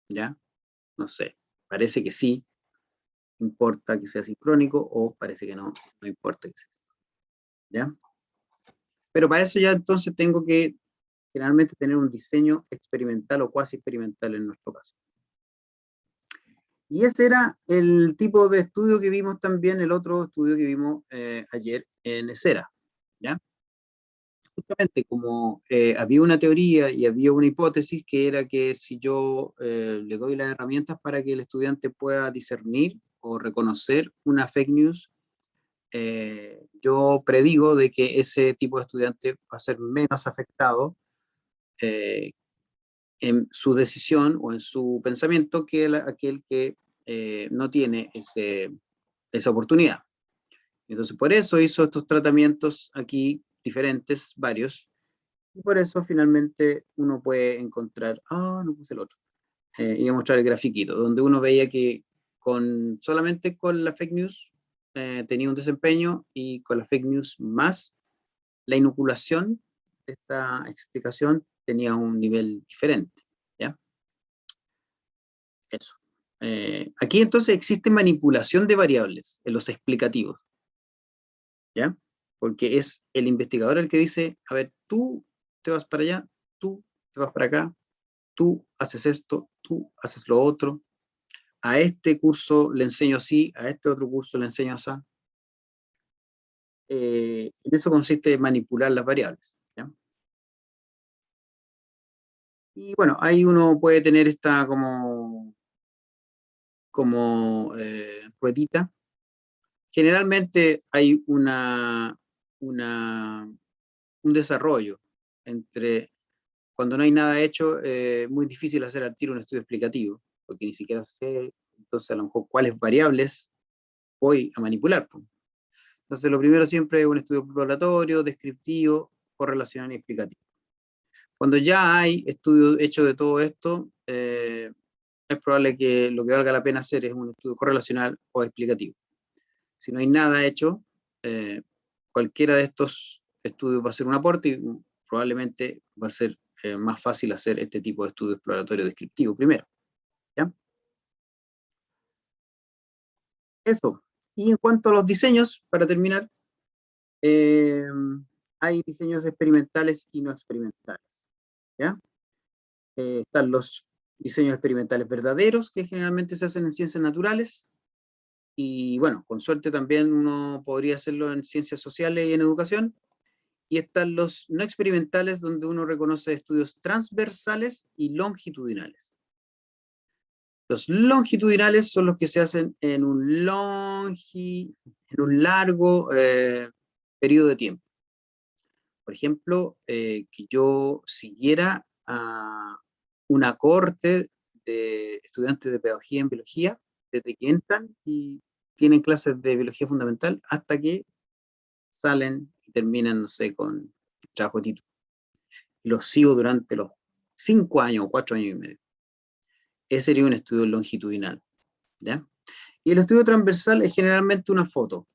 ¿ya? No sé, parece que sí, importa que sea sincrónico, o parece que no, no importa que sea, ¿ya? Pero para eso ya entonces tengo que generalmente tener un diseño experimental o cuasi experimental en nuestro caso. Y ese era el tipo de estudio que vimos también, el otro estudio que vimos ayer en Esera, ¿ya? Justamente como había una teoría y había una hipótesis que era que si yo le doy las herramientas para que el estudiante pueda discernir o reconocer una fake news, yo predigo de que ese tipo de estudiante va a ser menos afectado en su decisión o en su pensamiento que aquel que no tiene esa oportunidad. Entonces, por eso hizo estos tratamientos aquí diferentes, varios, y por eso finalmente uno puede encontrar, no puse el otro, y a mostrar el grafiquito, donde uno veía que solamente con la fake news tenía un desempeño, y con la fake news más la inoculación, esta explicación tenía un nivel diferente, ¿ya? Eso. Aquí entonces existe manipulación de variables en los explicativos, ¿ya? Porque es el investigador el que dice, a ver, tú te vas para allá, tú te vas para acá, tú haces esto, tú haces lo otro, a este curso le enseño así, a este otro curso le enseño así. En eso consiste manipular las variables, ¿ya? Y bueno, ahí uno puede tener esta como ruedita. Generalmente hay un desarrollo entre, cuando no hay nada hecho, muy difícil hacer al tiro un estudio explicativo, porque ni siquiera sé, entonces a lo mejor cuáles variables voy a manipular. Entonces lo primero siempre es un estudio exploratorio, descriptivo, correlacional y explicativo. Cuando ya hay estudios hechos de todo esto, es probable que lo que valga la pena hacer es un estudio correlacional o explicativo. Si no hay nada hecho, cualquiera de estos estudios va a ser un aporte, y probablemente va a ser más fácil hacer este tipo de estudio exploratorio descriptivo primero, ¿ya? Eso. Y en cuanto a los diseños, para terminar, hay diseños experimentales y no experimentales, ¿ya? Están los diseños experimentales verdaderos, que generalmente se hacen en ciencias naturales, y bueno, con suerte también uno podría hacerlo en ciencias sociales y en educación. Y están los no experimentales, donde uno reconoce estudios transversales y longitudinales. Los longitudinales son los que se hacen en un largo periodo de tiempo. Por ejemplo, que yo siguiera a una cohorte de estudiantes de pedagogía en biología, desde que entran y tienen clases de biología fundamental hasta que salen y terminan, no sé, con trabajo de título. Los sigo durante los 5 años o 4 años y medio. Ese sería un estudio longitudinal, ¿ya? Y el estudio transversal es generalmente una foto,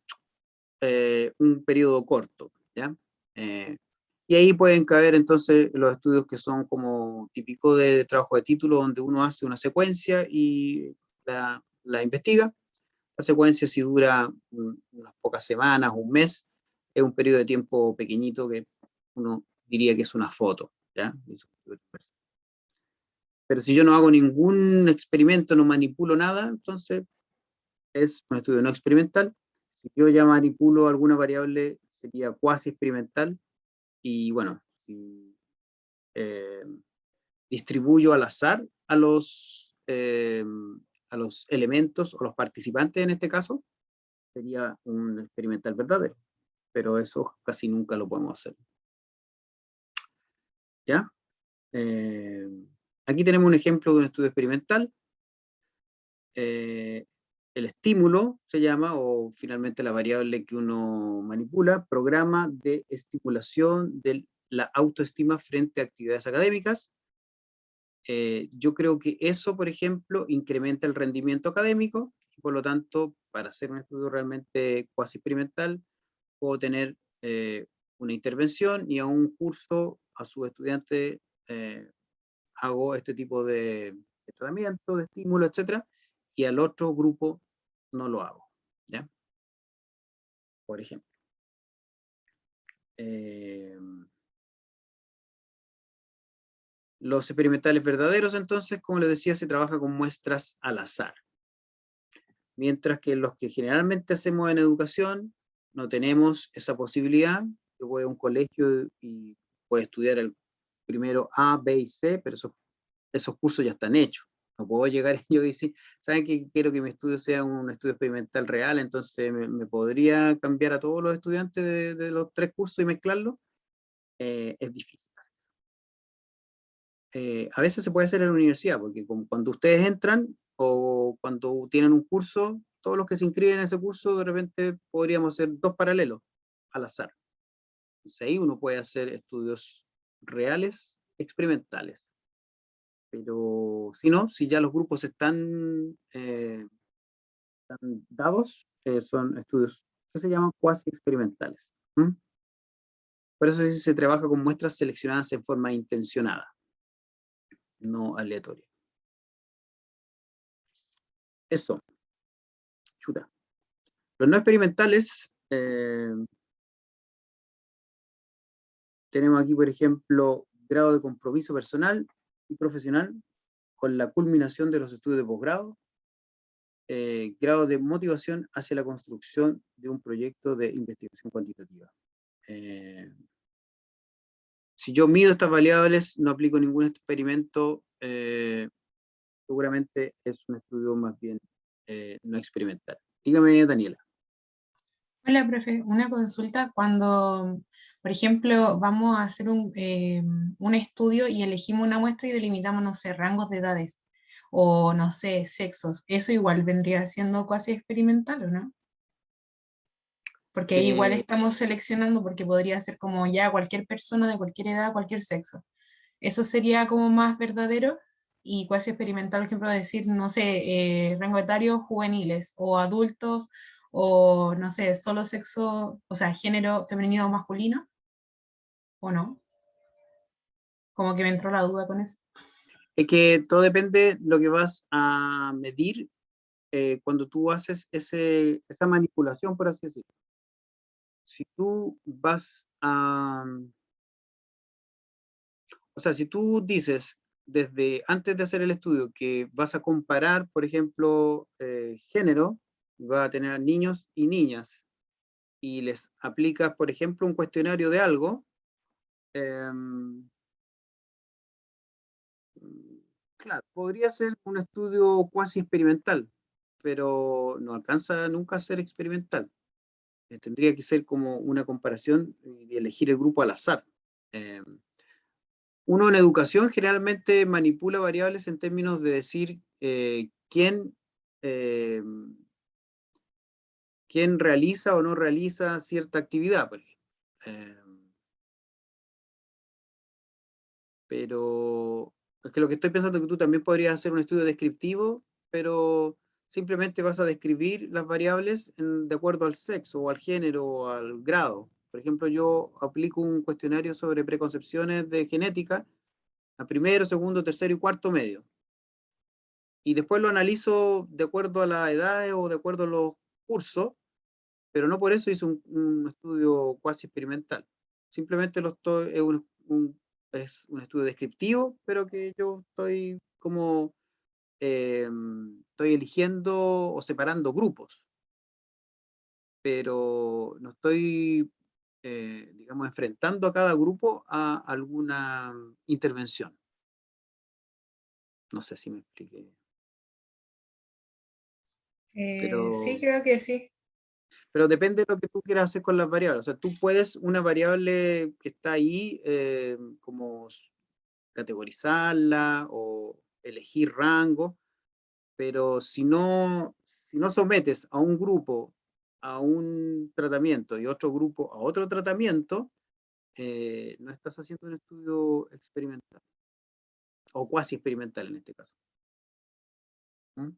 un periodo corto, ¿ya? Y ahí pueden caber entonces los estudios que son como típicos de trabajo de título, donde uno hace una secuencia y la investiga. La secuencia, si dura unas pocas semanas, un mes, es un periodo de tiempo pequeñito que uno diría que es una foto, ¿ya? Pero si yo no hago ningún experimento, no manipulo nada, entonces es un estudio no experimental. Si yo ya manipulo alguna variable, sería cuasi experimental. Y bueno, si eh, distribuyo al azar a los elementos o los participantes en este caso, sería un experimental verdadero. Pero eso casi nunca lo podemos hacer, ¿ya? Eh, Aquí tenemos un ejemplo de un estudio experimental. El estímulo se llama, o finalmente la variable que uno manipula, programa de estimulación de la autoestima frente a actividades académicas. Yo creo que eso, por ejemplo, incrementa el rendimiento académico, y por lo tanto, para hacer un estudio realmente cuasi experimental, puedo tener una intervención, y a un curso, a su estudiante, hago este tipo de tratamiento, de estímulo, etcétera, y al otro grupo no lo hago, ¿ya? Por ejemplo. Los experimentales verdaderos, entonces, como les decía, se trabaja con muestras al azar. Mientras que los que generalmente hacemos en educación, no tenemos esa posibilidad. Yo voy a un colegio y puedo estudiar el primero A, B y C, pero esos cursos ya están hechos. No puedo llegar yo y decir, ¿saben que quiero que mi estudio sea un estudio experimental real? Entonces me podría cambiar a todos los estudiantes de los 3 cursos y mezclarlos. Es difícil. A veces se puede hacer en la universidad, porque cuando ustedes entran o cuando tienen un curso, todos los que se inscriben en ese curso, de repente podríamos hacer 2 paralelos al azar. Entonces ahí uno puede hacer estudios reales, experimentales. Pero si no, si ya los grupos están dados, son estudios que se llaman cuasi experimentales. ¿Mm? Por eso sí se trabaja con muestras seleccionadas en forma intencionada, no aleatoria. Eso, chuta. Los no experimentales, tenemos aquí, por ejemplo, grado de compromiso personal y profesional con la culminación de los estudios de posgrado, grado de motivación hacia la construcción de un proyecto de investigación cuantitativa. Si yo mido estas variables, no aplico ningún experimento, seguramente es un estudio más bien no experimental. Dígame, Daniela. Hola, profe. Una consulta cuando, por ejemplo, vamos a hacer un estudio y elegimos una muestra y delimitamos, no sé, rangos de edades o, no sé, sexos. ¿Eso igual vendría siendo cuasi experimental o no? Porque ahí igual estamos seleccionando porque podría ser como ya cualquier persona de cualquier edad, cualquier sexo. Eso sería como más verdadero y cuasi experimental, por ejemplo, decir, no sé, rango etario juveniles o adultos o, no sé, solo sexo, o sea, género femenino o masculino, o no. Como que me entró la duda con eso. Es que todo depende de lo que vas a medir cuando tú haces esa manipulación, por así decirlo. Si tú vas a, o sea, si tú dices desde antes de hacer el estudio que vas a comparar, por ejemplo, género, vas a tener niños y niñas, y les aplicas, por ejemplo, un cuestionario de algo, claro, podría ser un estudio cuasi experimental, pero no alcanza nunca a ser experimental. Tendría que ser como una comparación y elegir el grupo al azar. Eh, Uno en educación generalmente manipula variables en términos de decir eh, quién realiza o no realiza cierta actividad, por ejemplo. Pero es que lo que estoy pensando es que tú también podrías hacer un estudio descriptivo, pero simplemente vas a describir las variables de acuerdo al sexo o al género o al grado. Por ejemplo, yo aplico un cuestionario sobre preconcepciones de genética a primero, segundo, tercero y cuarto medio. Y después lo analizo de acuerdo a la edad o de acuerdo a los cursos, pero no por eso hice un estudio cuasi experimental. Simplemente es un estudio descriptivo, pero que yo estoy como estoy eligiendo o separando grupos, pero no estoy, digamos, enfrentando a cada grupo a alguna intervención. No sé si me expliqué. Sí, Pero, creo que sí. pero depende de lo que tú quieras hacer con las variables. O sea, tú puedes una variable que está ahí, como categorizarla o elegir rango, pero si no sometes a un grupo a un tratamiento y otro grupo a otro tratamiento, no estás haciendo un estudio experimental, o cuasi experimental en este caso. ¿Mm?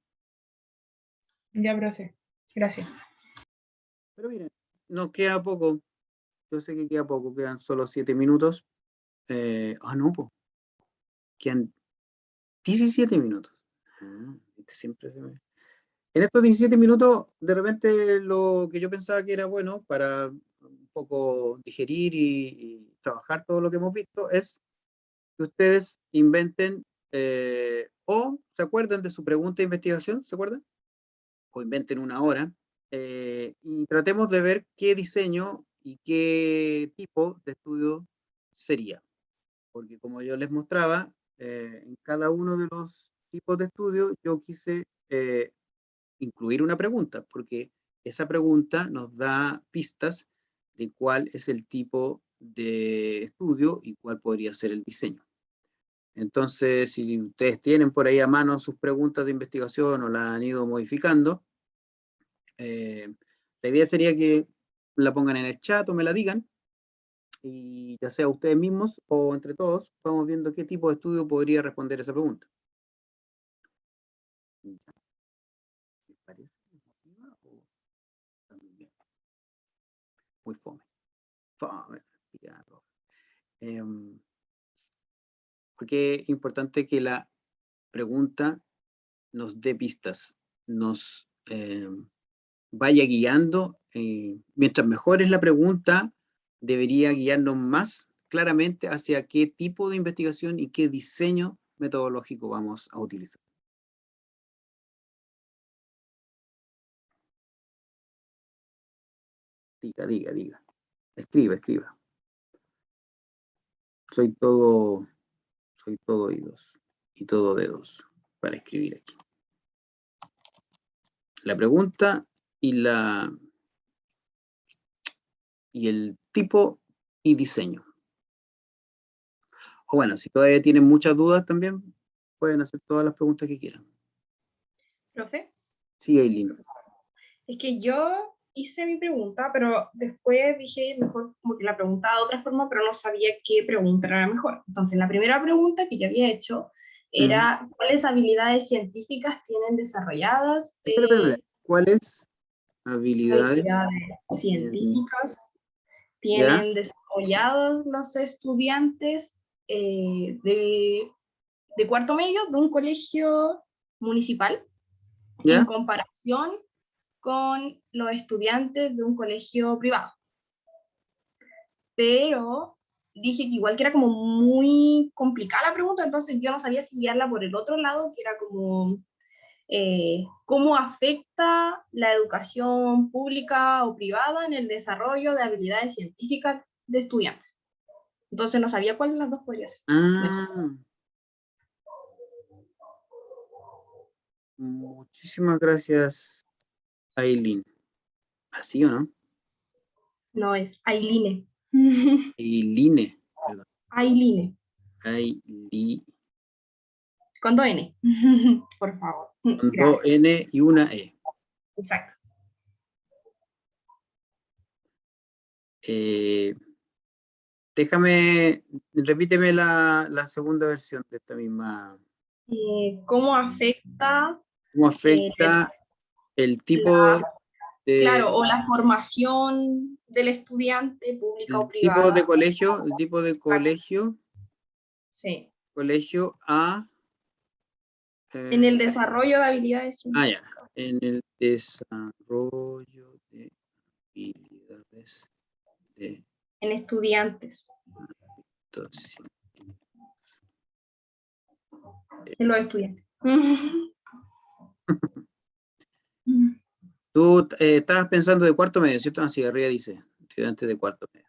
Ya, profe. Gracias. Pero miren, nos queda poco. Yo sé que queda poco, quedan solo 7 minutos. No, pues, quedan 17 minutos. Siempre se me... En estos 17 minutos, de repente lo que yo pensaba que era bueno para un poco digerir y trabajar todo lo que hemos visto es que ustedes inventen o se acuerdan de su pregunta de investigación, ¿se acuerdan? O inventen una hora y tratemos de ver qué diseño y qué tipo de estudio sería. Porque como yo les mostraba, en cada uno de los tipos de estudio yo quise incluir una pregunta, porque esa pregunta nos da pistas de cuál es el tipo de estudio y cuál podría ser el diseño. Entonces, si ustedes tienen por ahí a mano sus preguntas de investigación o las han ido modificando, la idea sería que la pongan en el chat o me la digan, y ya sea ustedes mismos o entre todos, vamos viendo qué tipo de estudio podría responder esa pregunta. ¿Les parece? Muy fome. Porque es importante que la pregunta nos dé pistas, nos vaya guiando. Mientras mejor es la pregunta, debería guiarnos más claramente hacia qué tipo de investigación y qué diseño metodológico vamos a utilizar. Diga. Escriba. Soy todo oídos y todo dedos para escribir aquí. La pregunta y el tipo y diseño. O bueno, si todavía tienen muchas dudas también, pueden hacer todas las preguntas que quieran. ¿Profe? Sí, Aileen. Es que yo hice mi pregunta, pero después dije mejor como que la preguntaba de otra forma, pero no sabía qué pregunta era mejor. Entonces, la primera pregunta que yo había hecho era, ¿cuáles habilidades científicas tienen desarrolladas? Espera. ¿Cuáles habilidades Científicas ¿ya? tienen desarrollados los estudiantes de cuarto medio de un colegio municipal ¿Ya? en comparación con los estudiantes de un colegio privado? Pero dije que igual que era como muy complicada la pregunta, entonces yo no sabía si guiarla por el otro lado, que era como cómo afecta la educación pública o privada en el desarrollo de habilidades científicas de estudiantes. Entonces no sabía cuál de las dos podría ser mejor. Muchísimas gracias, Aileen. ¿Así o no? No, es Ailine. Ailine, perdón. Ailine. Aileen. Con 2 N. Por favor. Con Gracias. 2 N y una E. Exacto. Repíteme la segunda versión de esta misma. ¿Cómo afecta ¿Cómo afecta el tipo de... Claro, o la formación del estudiante, pública o El tipo de privada? colegio, Sí. colegio a... En el desarrollo de habilidades científicas. ya. En el desarrollo de habilidades de... En estudiantes. En los estudiantes. Tú estabas pensando de cuarto medio, ¿cierto? Así arriba dice, estudiantes de cuarto medio.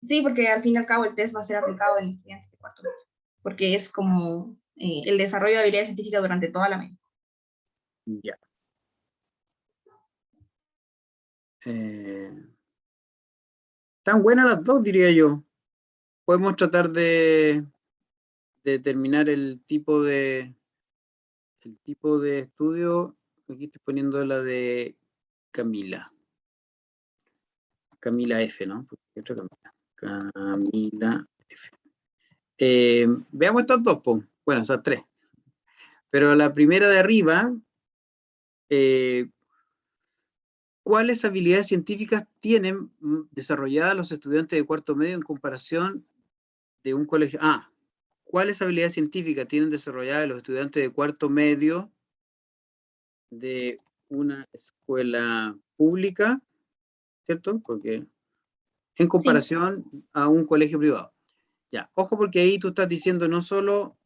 Sí, porque al fin y al cabo el test va a ser aplicado en estudiantes de cuarto medio, porque es como el desarrollo de habilidades científicas durante toda la media. Ya. Están buenas las dos, diría yo. Podemos tratar de determinar el tipo de estudio. Aquí estoy poniendo la de Camila. Camila F, ¿no? Camila F. Veamos estas dos, pues. Bueno, esas tres. Pero la primera de arriba, ¿cuáles habilidades científicas tienen desarrolladas los estudiantes de cuarto medio en comparación de un colegio? ¿Cuáles habilidades científicas tienen desarrolladas los estudiantes de cuarto medio de una escuela pública, ¿cierto? Porque en comparación a un colegio privado. Ya, ojo porque ahí tú estás diciendo no solo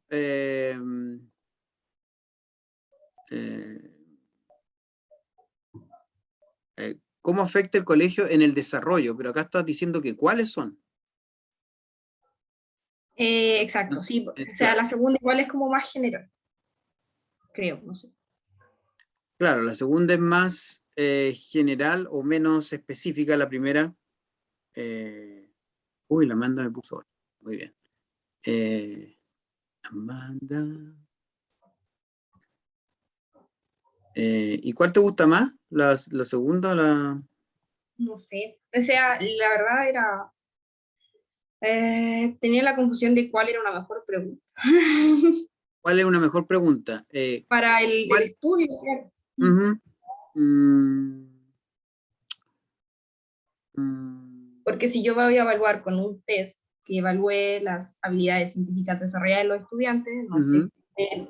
cómo afecta el colegio en el desarrollo, pero acá estás diciendo que cuáles son. Exacto, sí. O sea, Claro, la segunda igual es como más general, creo, no sé. claro, la segunda es más general o menos específica, la primera. Uy, la Amanda me puso. Muy bien. Amanda. ¿Y cuál te gusta más? ¿La segunda o la...? No sé. O sea, la verdad era... tenía la confusión de cuál era una mejor pregunta. ¿Cuál es una mejor pregunta? Para el ¿Cuál? estudio, claro. Ujú. Mm, mm, Porque si yo voy a evaluar con un test que evalúe las habilidades científicas desarrolladas de los estudiantes, ujú.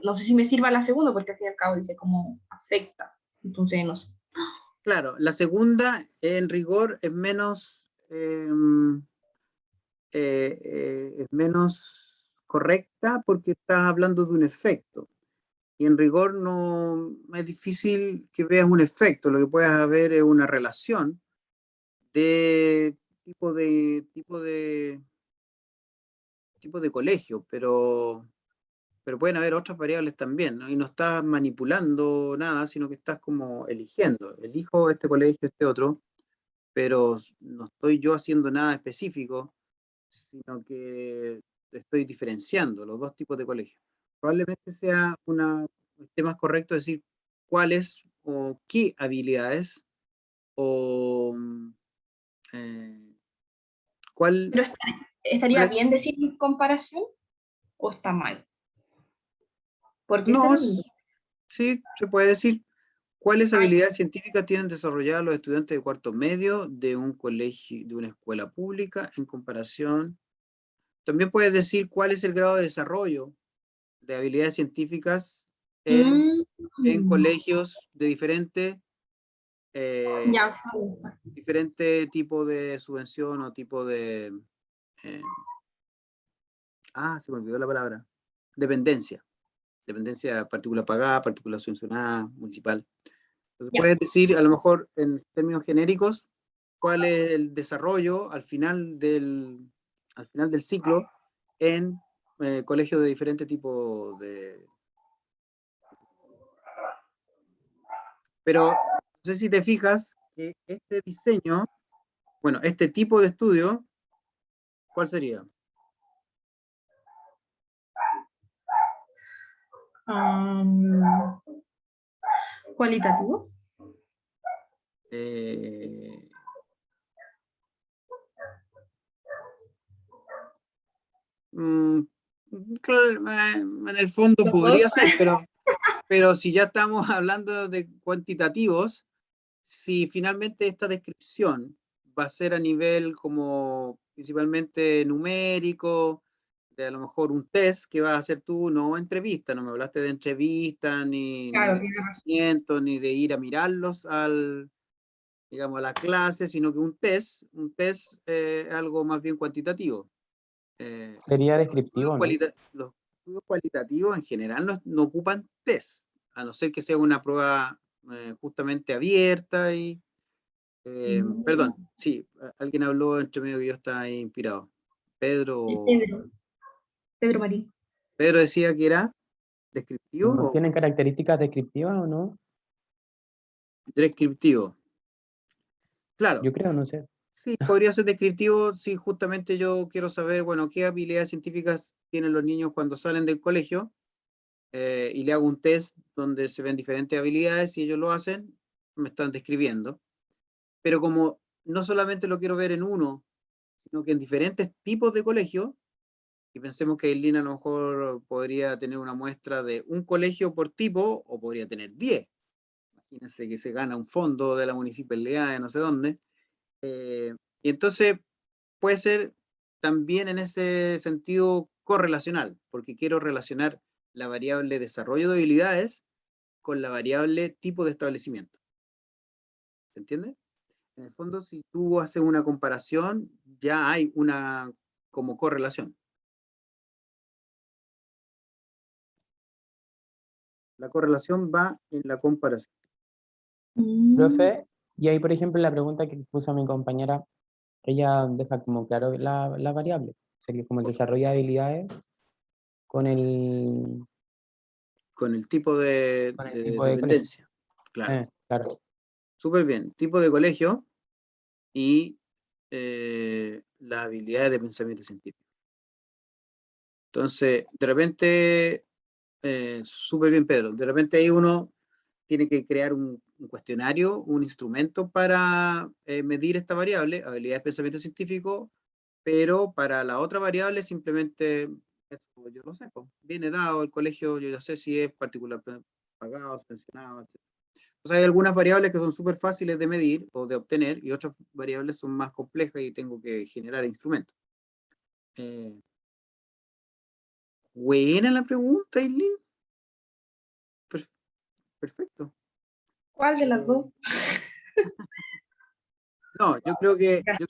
no sé si me sirva la segunda, porque al fin y al cabo dice cómo afecta. Entonces, no sé. Claro, la segunda en rigor es menos correcta porque estás hablando de un efecto. Y en rigor no es difícil que veas un efecto. Lo que puedes ver es una relación de tipo de colegio, pero pueden haber otras variables también, ¿no? Y no estás manipulando nada, sino que estás como eligiendo. Elijo este colegio, este otro, pero no estoy yo haciendo nada específico, sino que estoy diferenciando los dos tipos de colegios. Probablemente esté más correcto decir cuáles o qué habilidades o eh, cuál, Pero cuál estaría es. bien decir comparación o está mal. Porque esa No, era mi... sí, se puede decir. ¿Cuáles Ah, habilidades científicas tienen desarrolladas los estudiantes de cuarto medio de un colegio, de una escuela pública en comparación? También puedes decir cuál es el grado de desarrollo de habilidades científicas en mm, colegios de eh, ya, me gusta. diferente tipo de subvención o tipo de... eh, se me olvidó la palabra. Dependencia. Dependencia, partícula pagada, partícula subvencionada, municipal. Entonces Ya. puedes decir, a lo mejor en términos genéricos, cuál es el desarrollo al final del ciclo en colegios de diferente tipo de... Pero no sé si te fijas que este diseño, bueno, este tipo de estudio, ¿cuál sería? Am, cualitativo. Eh, mm, claro, en el fondo Los podría dos. ser, pero si ya estamos hablando de cuantitativos, si finalmente esta descripción va a ser a nivel como principalmente numérico, de a lo mejor un test que vas a hacer tú, no entrevista, no me hablaste de entrevista, ni Claro, de tiene razón. conocimiento, ni de ir a mirarlos digamos, a la clase, sino que un test es algo más bien cuantitativo. Sería descriptivo, ¿no? Los estudios cualitativos en general no ocupan test, a no ser que sea una prueba justamente abierta y perdón, Mm, sí, alguien habló entre medio que yo estaba ahí inspirado. el Pedro, Pedro, Pedro Marín. Pedro decía que era descriptivo ¿No o tienen características descriptivas o no? descriptivo. Claro, Yo creo, no sé. sí, podría ser descriptivo si justamente yo quiero saber, bueno, qué habilidades científicas tienen los niños cuando salen del colegio y le hago un test donde se ven diferentes habilidades y ellos lo hacen, me están describiendo. Pero como no solamente lo quiero ver en uno, sino que en diferentes tipos de colegios, y pensemos que Lina a lo mejor podría tener una muestra de un colegio por tipo, o podría tener 10. Imagínense que se gana un fondo de la municipalidad de no sé dónde. Y entonces puede ser también en ese sentido correlacional, porque quiero relacionar la variable desarrollo de habilidades con la variable tipo de establecimiento. ¿Se entiende? En el fondo, si tú haces una comparación, ya hay una como correlación. La correlación va en la comparación. Profe, y ahí, por ejemplo, la pregunta que expuso mi compañera, ella deja como claro la variable. Sería como el desarrollo de habilidades con el Con el tipo de tipo de colegio. dependencia. Claro. Claro. Súper bien. Tipo de colegio y las habilidades de pensamiento científico. Entonces, de repente, súper bien, Pedro. De repente ahí uno tiene que crear un cuestionario, un instrumento para medir esta variable, habilidades de pensamiento científico, pero para la otra variable simplemente, eso yo no sé, pues, viene dado el colegio, yo ya sé si es particular pagado, subvencionado, etc. O sea, hay algunas variables que son súper fáciles de medir o de obtener y otras variables son más complejas y tengo que generar instrumentos. Buena la pregunta, Aileen. Perfecto. ¿Cuál de las dos? No, yo creo que Gracias.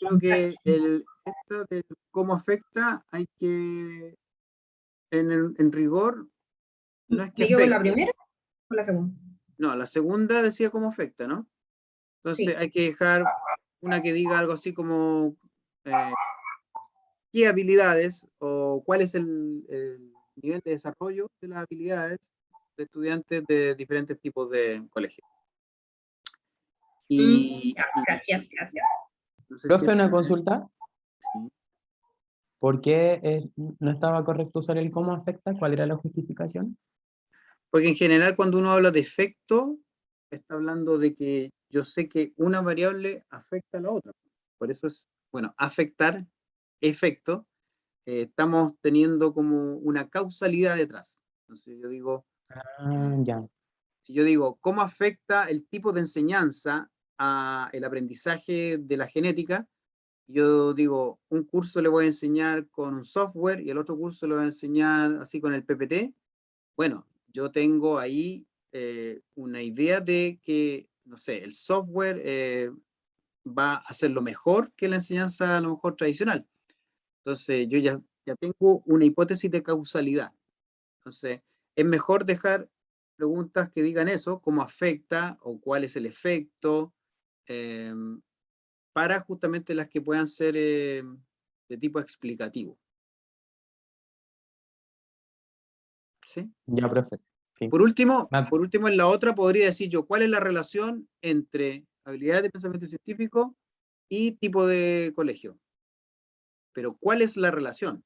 esto de cómo afecta, hay que, en rigor, no es que ¿Me quedo con la afecte. primera o la segunda? No, la segunda decía cómo afecta, ¿no? Entonces Sí. hay que dejar una que diga algo así como qué habilidades o cuál es el nivel de desarrollo de las habilidades de estudiantes de diferentes tipos de colegios. Ya, gracias. No sé si Profe, una consulta. sí. ¿Por qué no estaba correcto usar el cómo afecta? ¿Cuál era la justificación? Porque en general cuando uno habla de efecto, está hablando de que yo sé que una variable afecta a la otra. Por eso es, bueno, afectar, efecto, estamos teniendo como una causalidad detrás. Entonces yo digo, Ya. si yo digo, ¿cómo afecta el tipo de enseñanza a el aprendizaje de la genética? Yo digo, un curso le voy a enseñar con un software y el otro curso le voy a enseñar así con el PPT. Bueno, yo tengo ahí una idea de que, no sé, el software va a hacerlo mejor que la enseñanza a lo mejor tradicional. Entonces, yo ya tengo una hipótesis de causalidad. Entonces, es mejor dejar preguntas que digan eso, cómo afecta o cuál es el efecto, eh, para justamente las que puedan ser de tipo explicativo. ¿Sí? Ya, profe. Sí. Por último, en la otra podría decir yo, ¿cuál es la relación entre habilidades de pensamiento científico y tipo de colegio? Pero ¿cuál es la relación?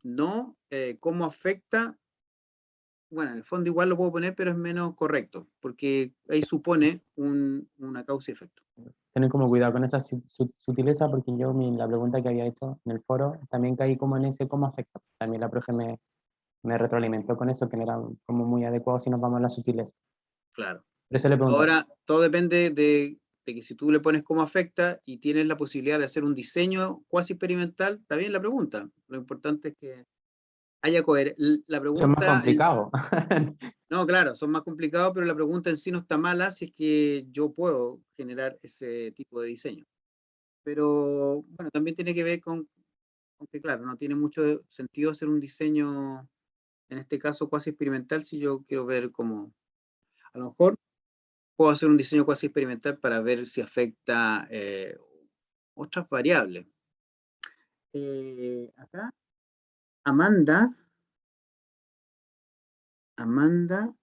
No cómo afecta, bueno, en el fondo igual lo puedo poner, pero es menos correcto, porque ahí supone una causa y efecto. Tener como cuidado con esa sutileza, porque yo la pregunta que había hecho en el foro también caí como en ese cómo afecta. También la profe me retroalimentó con eso, que no era como muy adecuado si nos vamos a la sutileza. Claro. Por eso le pregunto. Ahora, todo depende de que si tú le pones cómo afecta y tienes la posibilidad de hacer un diseño cuasi experimental, está bien la pregunta. Lo importante es que haya coherencia. La Eso es más pregunta complicado. no, claro, son más complicados, pero la pregunta en sí no está mala si es que yo puedo generar ese tipo de diseño. Pero bueno, también tiene que ver con que, claro, no tiene mucho sentido hacer un diseño, en este caso cuasi experimental, si yo quiero ver cómo, a lo mejor puedo hacer un diseño cuasi experimental para ver si afecta otras variables. Acá, Amanda, Amanda,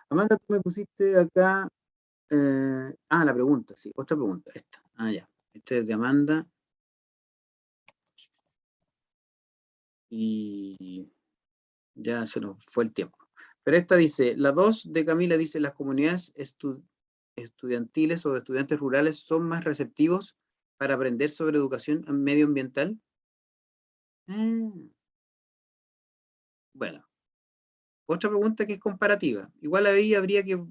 Amanda, tú me pusiste acá, la pregunta, sí, otra pregunta, esta, ya, esta es de Amanda, y ya se nos fue el tiempo. Pero esta dice, la 2 de Camila dice, las comunidades estudiantiles o de estudiantes rurales son más receptivos para aprender sobre educación medioambiental. Bueno, otra pregunta que es comparativa. Igual ahí habría que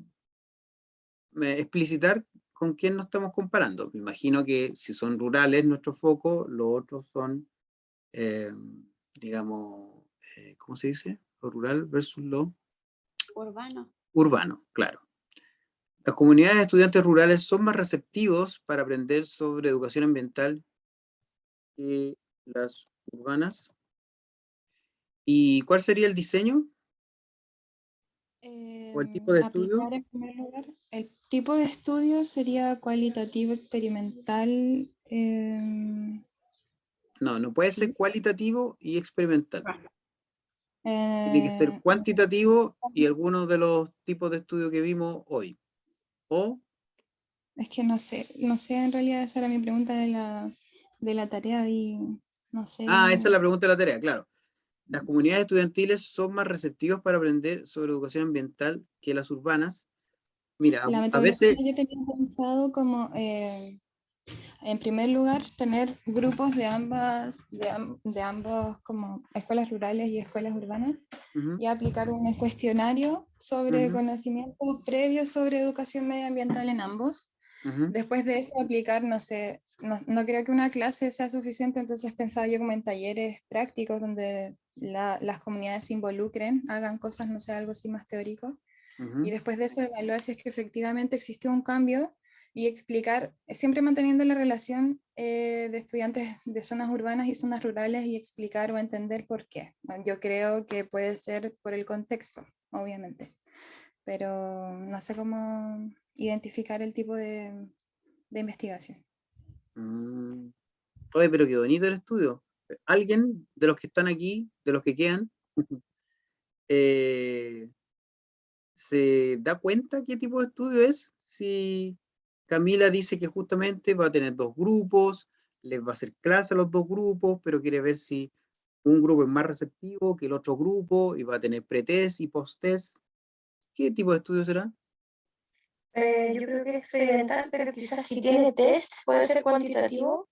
explicitar con quién nos estamos comparando. Me imagino que si son rurales nuestro foco, los otros son, digamos, ¿cómo se dice? Lo rural versus lo urbano, claro. Las comunidades de estudiantes rurales son más receptivos para aprender sobre educación ambiental que las urbanas. ¿Y cuál sería el diseño o el tipo de estudio? Aplicar en primer lugar. El tipo de estudio sería cualitativo, experimental. No, no puede ser Sí. cualitativo y experimental. Tiene que ser Eh, cuantitativo y algunos de los tipos de estudio que vimos hoy. O, es que no sé en realidad esa era mi pregunta de la tarea y no sé. esa es la pregunta de la tarea, claro. Las comunidades estudiantiles son más receptivas para aprender sobre educación ambiental que las urbanas. Mira, La a metodología veces, yo tenía pensado como, en primer lugar, tener grupos de ambos como escuelas rurales y escuelas urbanas ujú, y aplicar un cuestionario sobre ujú, conocimientos previos sobre educación medioambiental en ambos. ujú, Después de eso, aplicar, no sé, no creo que una clase sea suficiente, entonces pensaba yo como en talleres prácticos donde las comunidades se involucren, hagan cosas, no sé, algo así más teórico. Y ujú, después de eso, evaluar si es que efectivamente existió un cambio y explicar, siempre manteniendo la relación de estudiantes de zonas urbanas y zonas rurales y explicar o entender por qué. Yo creo que puede ser por el contexto, obviamente, pero no sé cómo identificar el tipo de investigación. mm. Oye, pero qué bonito el estudio. ¿Alguien de los que están aquí, de los que quedan, eh, se da cuenta qué tipo de estudio es? Si Camila dice que justamente va a tener dos grupos, les va a hacer clase a los dos grupos, pero quiere ver si un grupo es más receptivo que el otro grupo y va a tener pretest y posttest. ¿Qué tipo de estudio será? Yo creo que es experimental, pero quizás si tiene test puede ser cuantitativo.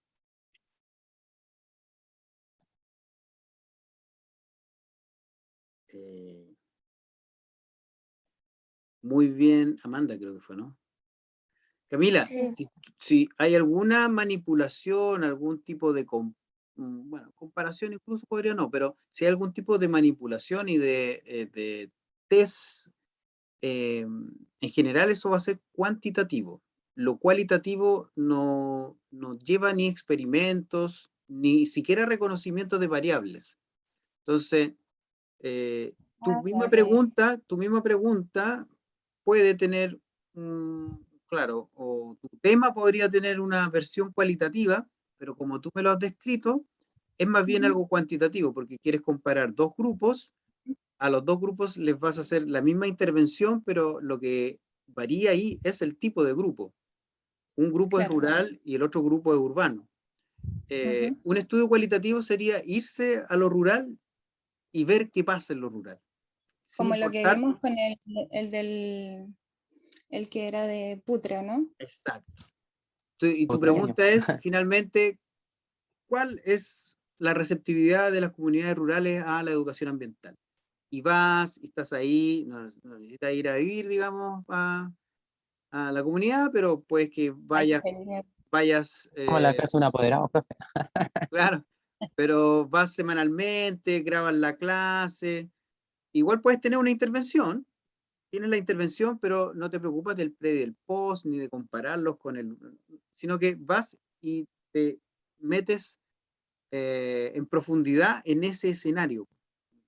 Eh, Muy bien, Amanda creo que fue, ¿no? Camila, Sí. si hay alguna manipulación, algún tipo de, bueno, comparación incluso podría no, pero si hay algún tipo de manipulación y de test, en general eso va a ser cuantitativo. Lo cualitativo no lleva ni experimentos, ni siquiera reconocimiento de variables. Entonces, tu misma pregunta puede tener, claro, o tu tema podría tener una versión cualitativa, pero como tú me lo has descrito, es más bien algo cuantitativo, porque quieres comparar dos grupos, a los dos grupos les vas a hacer la misma intervención, pero lo que varía ahí es el tipo de grupo. Un grupo es Claro. rural y el otro grupo es urbano. Ujú. Un estudio cualitativo sería irse a lo rural y ver qué pasa en lo rural, sin Como lo que importar. vimos con el que era de Putre, ¿no? Exacto. Y tu Potreño. pregunta es, finalmente, ¿cuál es la receptividad de las comunidades rurales a la educación ambiental? Y vas, y estás ahí, no necesitas ir a vivir, digamos, a la comunidad, pero pues que Hay que vayas, Como la casa de un apoderado, profe. claro, pero vas semanalmente, grabas la clase, igual puedes tener una intervención, tienes la intervención, pero no te preocupas del pre y del post, ni de compararlos con el, sino que vas y te metes en profundidad en ese escenario.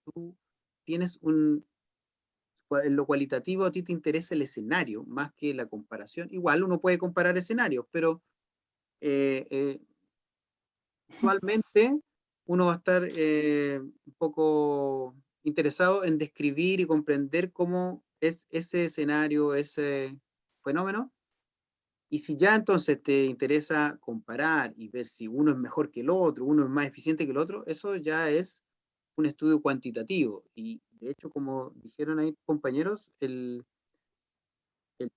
Tú tienes en lo cualitativo a ti te interesa el escenario más que la comparación. Igual uno puede comparar escenarios, pero eh, eh, usualmente uno va a estar un poco interesado en describir y comprender cómo es ese escenario, ese fenómeno. Y si ya entonces te interesa comparar y ver si uno es mejor que el otro, uno es más eficiente que el otro, eso ya es un estudio cuantitativo. Y de hecho, como dijeron ahí compañeros, el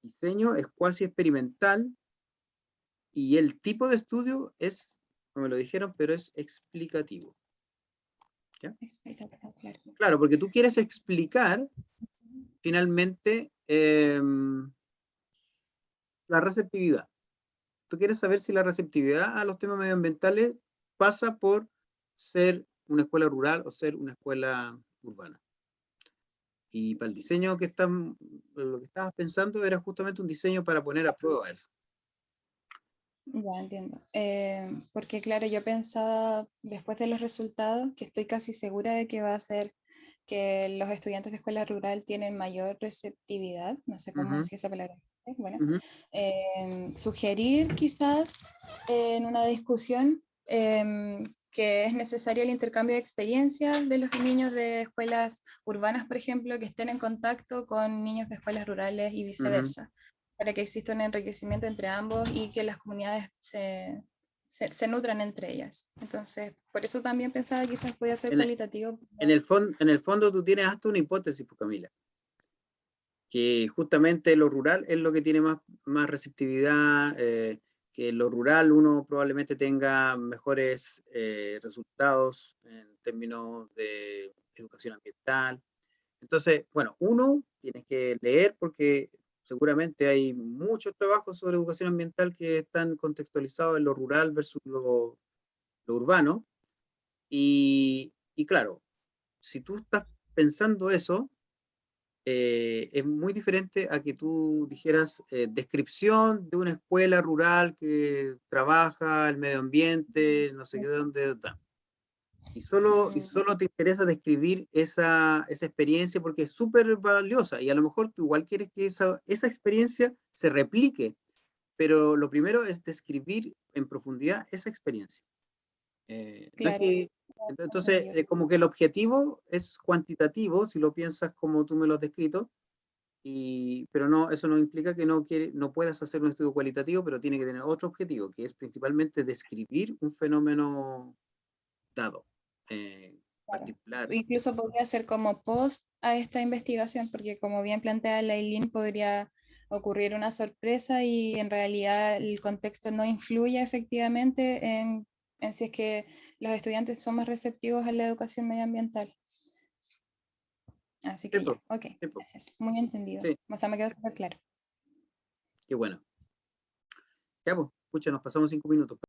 diseño es cuasi experimental y el tipo de estudio es, no me lo dijeron, pero es explicativo. ¿Ya? claro. Claro, porque tú quieres explicar finalmente la receptividad. Tú quieres saber si la receptividad a los temas medioambientales pasa por ser una escuela rural o ser una escuela urbana. Y para el diseño lo que estabas pensando era justamente un diseño para poner a prueba eso. Ya entiendo. Porque claro, yo pensaba después de los resultados que estoy casi segura de que va a ser que los estudiantes de escuela rural tienen mayor receptividad, no sé cómo Ujú, decir esa palabra. Bueno, ujú. sugerir quizás en una discusión que es necesario el intercambio de experiencias de los niños de escuelas urbanas, por ejemplo, que estén en contacto con niños de escuelas rurales y Ujú. viceversa, para que exista un enriquecimiento entre ambos y que las comunidades se nutran entre ellas. Entonces, por eso también pensaba quizás podía ser En, e- cualitativo. en el fondo tú tienes hasta una hipótesis, pues, Camila, que justamente lo rural es lo que tiene más receptividad, que en lo rural uno probablemente tenga mejores resultados en términos de educación ambiental. Entonces, bueno, uno, tienes que leer porque seguramente hay muchos trabajos sobre educación ambiental que están contextualizados en lo rural versus lo urbano. Y claro, si tú estás pensando eso, es muy diferente a que tú dijeras descripción de una escuela rural que trabaja el medio ambiente, no sé qué de dónde está. Y solo te interesa describir esa experiencia porque es súper valiosa y a lo mejor tú igual quieres que esa experiencia se replique, pero lo primero es describir en profundidad esa experiencia. No es Claro, que, entonces, entendido. como que el objetivo es cuantitativo, si lo piensas como tú me lo has descrito, pero no, eso no implica que no puedas hacer un estudio cualitativo, pero tiene que tener otro objetivo, que es principalmente describir un fenómeno dado, Claro. particular. Incluso podría ser como post a esta investigación, porque como bien plantea Lailín, podría ocurrir una sorpresa y en realidad el contexto no influye efectivamente en si es que los estudiantes son más receptivos a la educación medioambiental. Así Sí, que po, ya, ok, sí, po, gracias. Muy entendido. sí, O sea, me quedó súper claro. qué bueno. Ya, pues, escucha, nos pasamos 5 minutos.